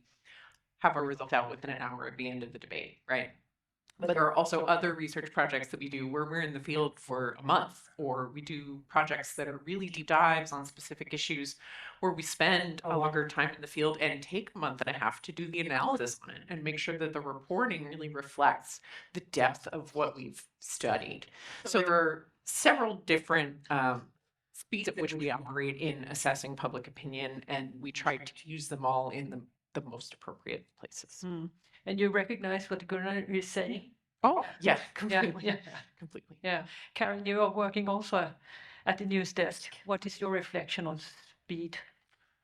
have our results out within an hour at the end of the debate, right? But there are also other research projects that we do where we're in the field for a month, or we do projects that are really deep dives on specific issues where we spend a longer time in the field and take a month and a half to do the analysis on it and make sure that the reporting really reflects the depth of what we've studied. So there are several different speeds at which we operate in assessing public opinion, and we try to use them all in the most appropriate places. And you recognize what Gunnar is saying? Oh, yeah, completely. Yeah. Completely. Yeah. Karin, you are working also at the news desk. What is your reflection on speed?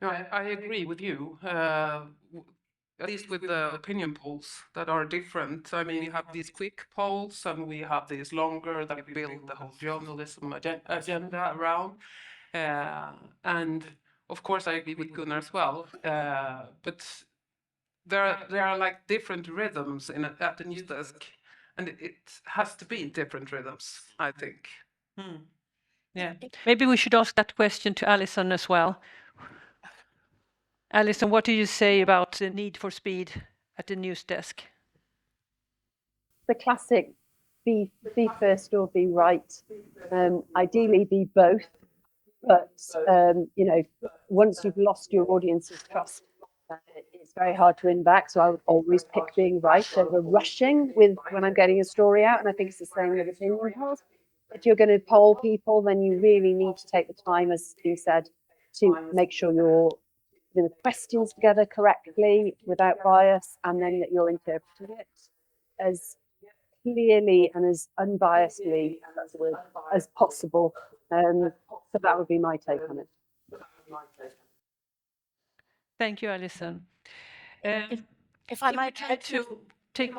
No, I agree with you. At least with the opinion polls that are different. I mean, you have these quick polls, and we have these longer that we build the whole journalism agenda around. And of course, I agree with Gunnar as well. But there are like different rhythms at the news desk, and it has to be different rhythms, I think. Yeah. Maybe we should ask that question to Alison as well. Alison, what do you say about the need for speed at the news desk? The classic be first or be right. Ideally be both, but once you've lost your audience's trust, it's very hard to win back. So I would always pick being right over rushing when I'm getting a story out. And I think it's the same with opinion polls. If you're going to poll people, then you really need to take the time, as you said, to make sure you're putting the questions together correctly without bias, and then that you're interpreting it as clearly and as unbiasedly as possible. So that would be my take on it. Thank you, Alison. If I might Try to take.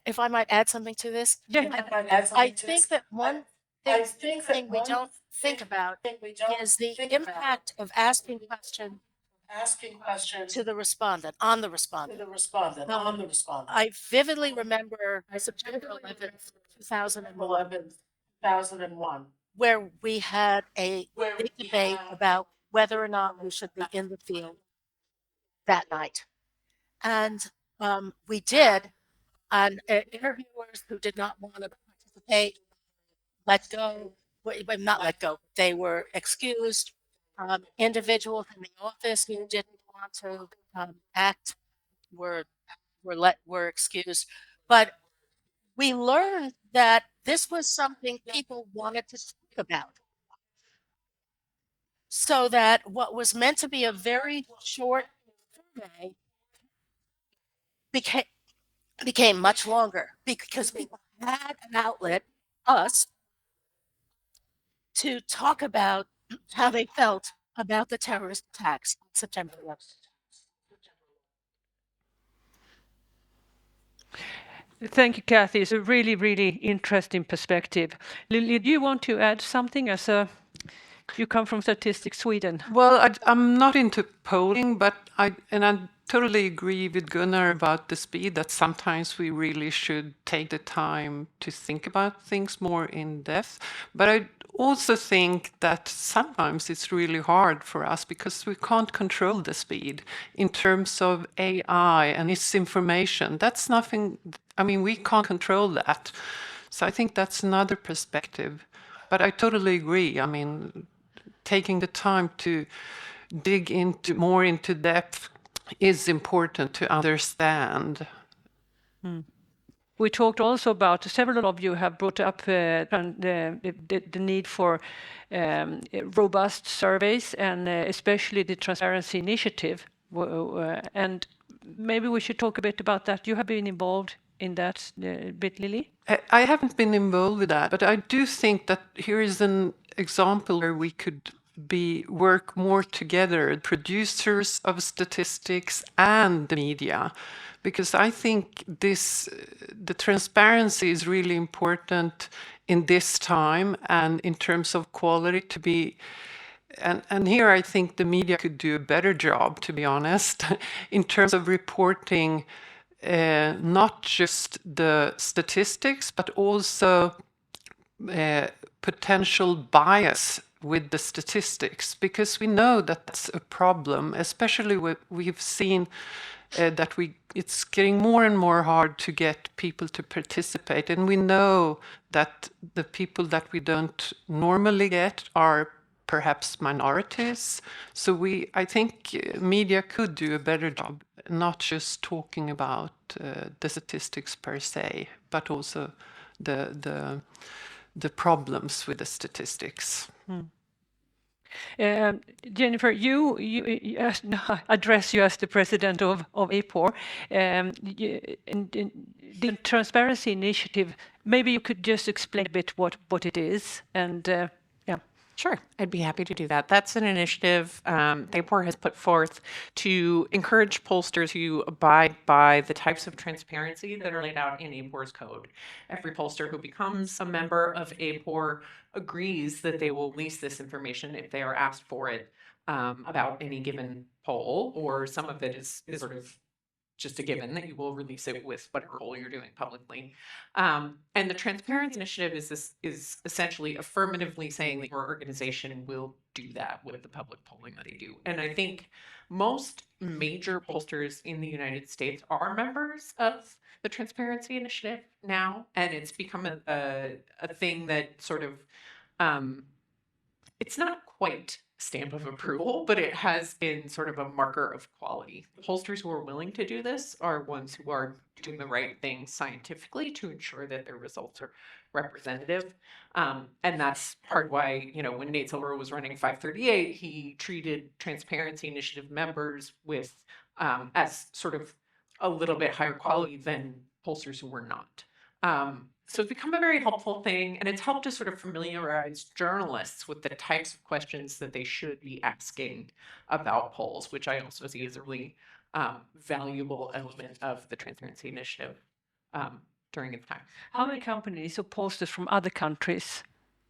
if I might add something to this, Yeah. I think that one thing we don't think about is the impact of asking questions to the respondent, on the respondent. I vividly remember September 11th, 2001, where we had a big debate about whether or not we should be in the field that night. And we did, and interviewers who did not want to participate let go, not let go, they were excused. Individuals in the office who didn't want to act were were excused. But we learned that this was something people wanted to talk about. So that what was meant to be a very short survey became became much longer because people had an outlet, us, to talk about how they felt about the terrorist attacks on September 11th. Thank you, Kathy. It's a really, really interesting perspective. Lily, do you want to add something as a you come from Statistics Sweden? Well, I'm not into polling, but I totally agree with Gunnar about the speed, that sometimes we really should take the time to think about things more in depth. But I also think that sometimes it's really hard for us because we can't control the speed in terms of AI and its information. That's nothing, I mean, we can't control that. So I think that's another perspective. But I totally agree. I mean, taking the time to dig into more into depth is important to understand. We talked also about, several of you have brought up the need for robust surveys and especially the Transparency Initiative. And maybe we should talk a bit about that. You have been involved in that a bit, Lily? I haven't been involved with that, but I do think that here is an example where we could work more together, producers of statistics and the media, because I think the transparency is really important in this time and in terms of quality to be. And here I think the media could do a better job, to be honest, in terms of reporting not just the statistics, but also potential bias with the statistics, because we know that that's a problem, especially we've seen that it's getting more and more hard to get people to participate. And we know that the people that we don't normally get are perhaps minorities. So I think media could do a better job, not just talking about the statistics per se, but also the problems with the statistics. Jennifer, you address you as the president of APOR. The Transparency Initiative, maybe you could just explain a bit what it is and yeah. Sure, I'd be happy to do that. That's an initiative APOR has put forth to encourage pollsters to abide by the types of transparency that are laid out in APOR's code. Every pollster who becomes a member of APOR agrees that they will release this information if they are asked for it about any given poll, or some of it is sort of just a given that you will release it with whatever poll you're doing publicly. And the Transparency Initiative is essentially affirmatively saying that your organization will do that with the public polling that they do. And I think most major pollsters in the United States are members of the Transparency Initiative now, and it's become a thing that sort of it's not quite stamp of approval, but it has been sort of a marker of quality. The pollsters who are willing to do this are ones who are doing the right thing scientifically to ensure that their results are representative. And that's part why, when Nate Silver was running 538, he treated Transparency Initiative members with as sort of a little bit higher quality than pollsters who were not. So it's become a very helpful thing, and it's helped to sort of familiarize journalists with the types of questions that they should be asking about polls, which I also see as a really valuable element of the Transparency Initiative during its time. How many companies or pollsters from other countries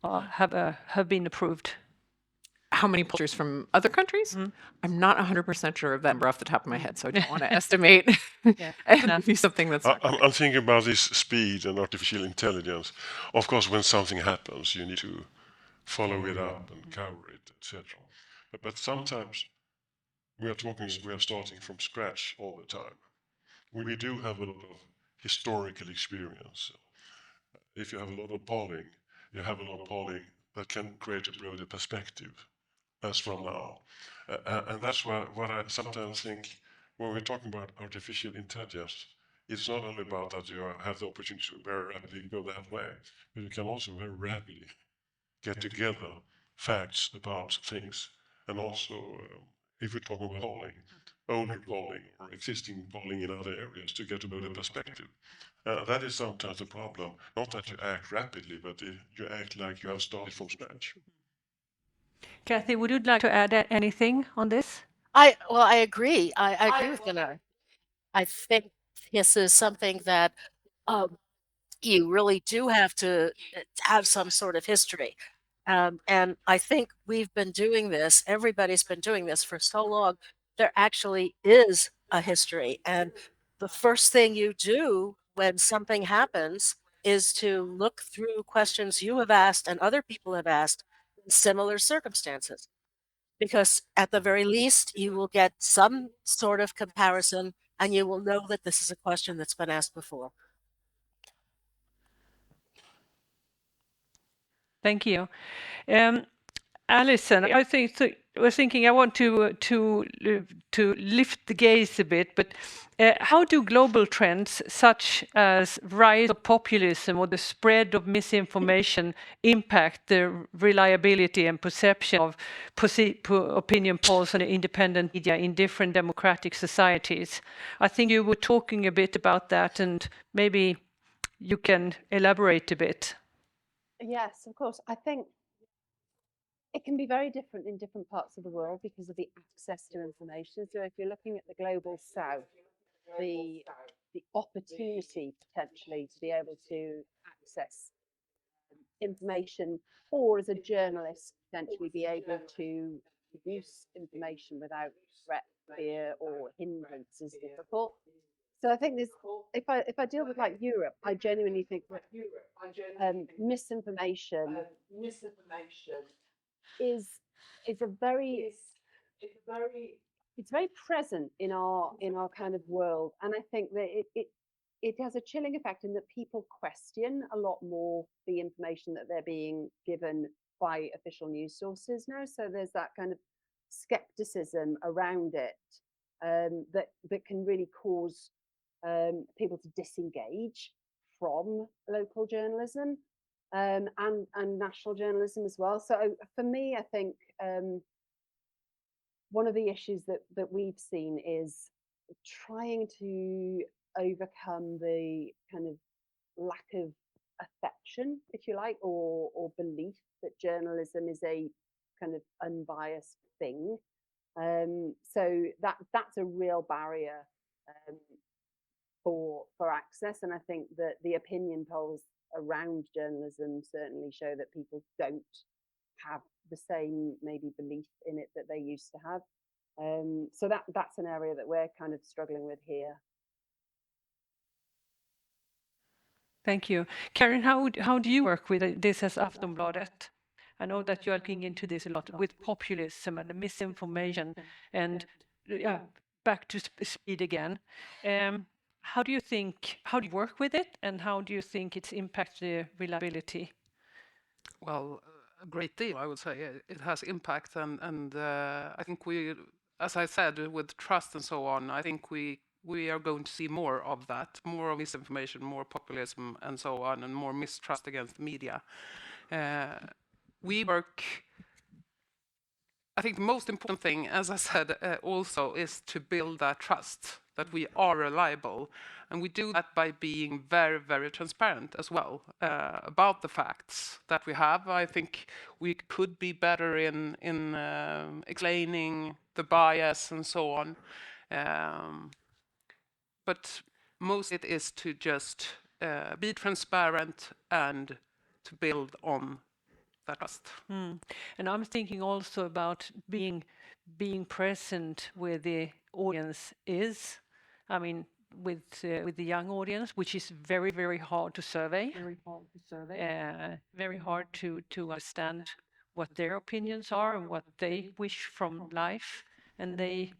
have been approved? How many pollsters from other countries? I'm not 100% sure of that number off the top of my head, so I don't want to estimate and give you something that's not correct. I'm thinking about this speed and artificial intelligence. Of course, when something happens, you need to follow it up and cover it, etc. But sometimes we are starting from scratch all the time. We do have a lot of historical experience. If you have a lot of polling, you have a lot of polling that can create a broader perspective as from now. And that's what I sometimes think when we're talking about artificial intelligence. It's not only about that you have the opportunity to very rapidly go that way, but you can also very rapidly get together facts about things. And also, if we're talking about polling, older polling or existing polling in other areas to get a better perspective. That is sometimes a problem. Not that you act rapidly, but you act like you have started from scratch. Kathy, would you like to add anything on this? I agree. I agree with Gunnar. I think this is something that you really do have to have some sort of history. And I think we've been doing this, everybody's been doing this for so long. There actually is a history. And the first thing you do when something happens is to look through questions you have asked and other people have asked in similar circumstances. Because at the very least, you will get some sort of comparison and you will know that this is a question that's been asked before. Thank you. Alison, I was thinking I want to lift the gaze a bit, but how do global trends such as rise of populism or the spread of misinformation impact the reliability and perception of opinion polls and independent media in different democratic societies? I think you were talking a bit about that, and maybe you can elaborate a bit. Yes, of course. I think it can be very different in different parts of the world because of the access to information. So if you're looking at the global south, the opportunity potentially to be able to access information, or as a journalist potentially be able to produce information without threat, fear, or hindrance is difficult. So I think this, if I deal with like Europe, I genuinely think that misinformation is a very it's very present in our kind of world, and I think that it has a chilling effect in that people question a lot more the information that they're being given by official news sources now. So there's that kind of skepticism around it that can really cause people to disengage from local journalism and national journalism as well. So for me, I think one of the issues that we've seen is trying to overcome the kind of lack of affection, if you like, or belief that journalism is a kind of unbiased thing. So that's a real barrier for access, and I think that the opinion polls around journalism certainly show that people don't have the same maybe belief in it that they used to have. So that's an area that we're kind of struggling with here. Thank you. Karen, how do you work with this as Aftonbladet? I know that you're looking into this a lot with populism and the misinformation and back to speed again. How do you work with it, and how do you think it's impacted the reliability? Well, a great deal, I would say. It has impact, and I think we, as I said, with trust and so on, I think we are going to see more of that, more of misinformation, more populism, and so on, and more mistrust against the media. We work. I think the most important thing, as I said, also is to build that trust that we are reliable. And we do that by being very, very transparent as well about the facts that we have. I think we could be better in explaining the bias and so on. But most it is to just be transparent and to build on that trust. And I'm thinking also about being present where the audience is. I mean, with the young audience, which is very, very hard to survey. Very hard to understand what their opinions are and what they wish from life, and they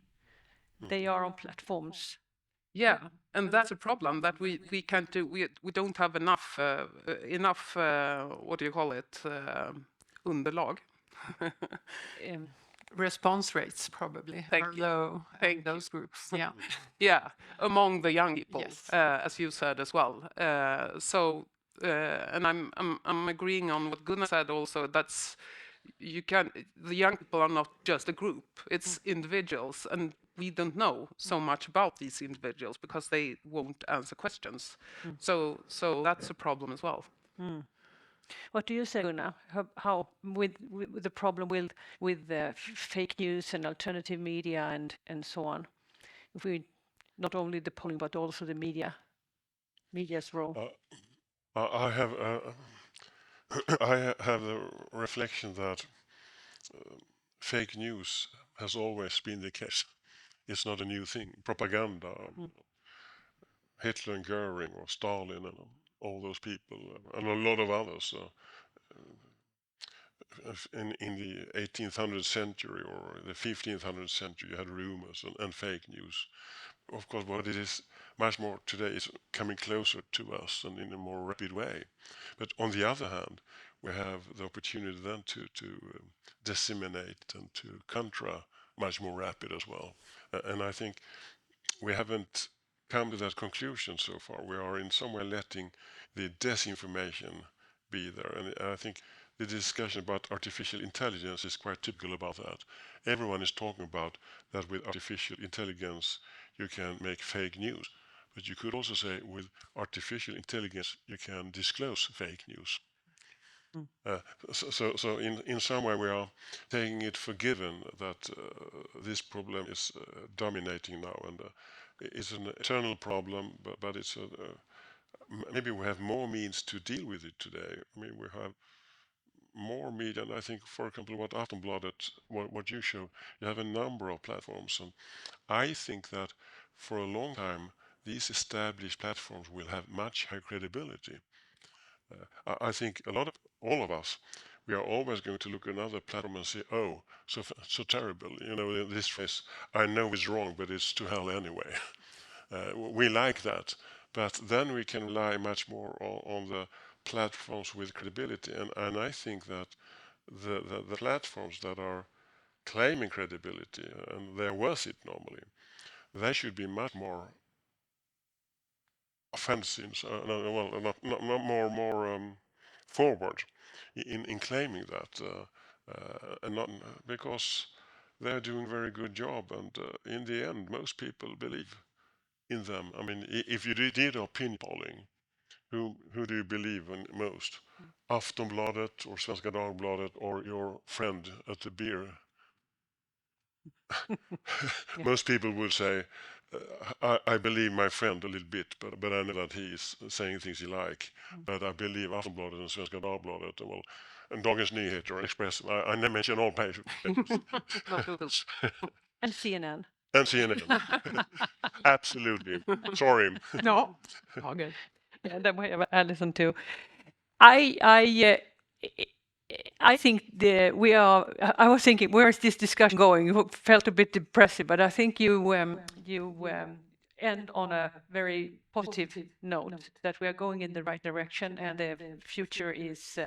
are on platforms. Yeah, and that's a problem that we can't do. We don't have enough what do you call it, underlag. Um, Response rates probably Thank are you. low Thank in those groups. Yeah. Yeah, among the young people, Yes. as you said as well. And I'm agreeing on what Gunnar said also. That's the young people are not just a group; it's individuals, and we don't know so much about these individuals because they won't answer questions. So that's a problem as well. What do you say, Gunnar? How with the problem with fake news and alternative media and so on? If we not only the polling but also the media's role. I have I have the reflection that fake news has always been the case. It's not a new thing. Propaganda, Hitler and Goering or Stalin and all those people and a lot of others in the 1800th century or the 1500th century, you had rumors and fake news. Of course, what it is much more today is coming closer to us and in a more rapid way. But on the other hand, we have the opportunity then to disseminate and to contra much more rapid as well. And I think we haven't come to that conclusion so far. We are in some way letting the disinformation be there. And I think the discussion about artificial intelligence is quite typical about that. Everyone is talking about that with artificial intelligence you can make fake news. But you could also say with artificial intelligence you can disclose fake news. So in some way we are taking it for given that this problem is dominating now, and it's an eternal problem, but it's maybe we have more means to deal with it today. I mean, we have more media, and I think, for example, what Aftonbladet, what you show, you have a number of platforms, and I think that for a long time these established platforms will have much higher credibility. I think all of us, we are always going to look at another platform and say, "Oh, so terrible." You know, this phrase, "I know it's wrong, but it's to hell anyway." We like that, but then we can rely much more on the platforms with credibility, and I think that the platforms that are claiming credibility and they're worth it normally, they should be much more offensive, well, not more forward in claiming that, and not because they're doing a very good job, and in the end, most people believe in them. I mean, if you did opinion polling, who do you believe in most? Aftonbladet or Svenska Dagbladet or your friend at the beer? Most people would say, I believe my friend a little bit, but I know that he is saying things he like. But I believe Aftonbladet and Svenska Dagbladet and Dagens Nyheter or Express. I never mention all papers. And CNN. And CNN. Absolutely. Sorry. No, all good. Yeah, then we have Alison too. I think I was thinking, where is this discussion going? You felt a bit depressive, but I think you end on a very positive note that we are going in the right direction and the future is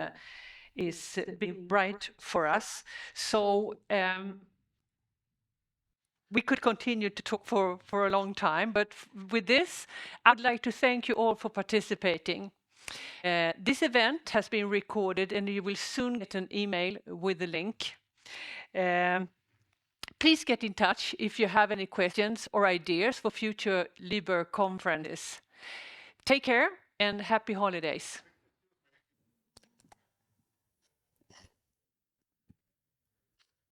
being bright for us. So we could continue to talk for a long time, but with this, I'd like to thank you all for participating. This event has been recorded and you will soon get an email with the link. Please get in touch if you have any questions or ideas for future Lyberg conferences. Take care and happy holidays.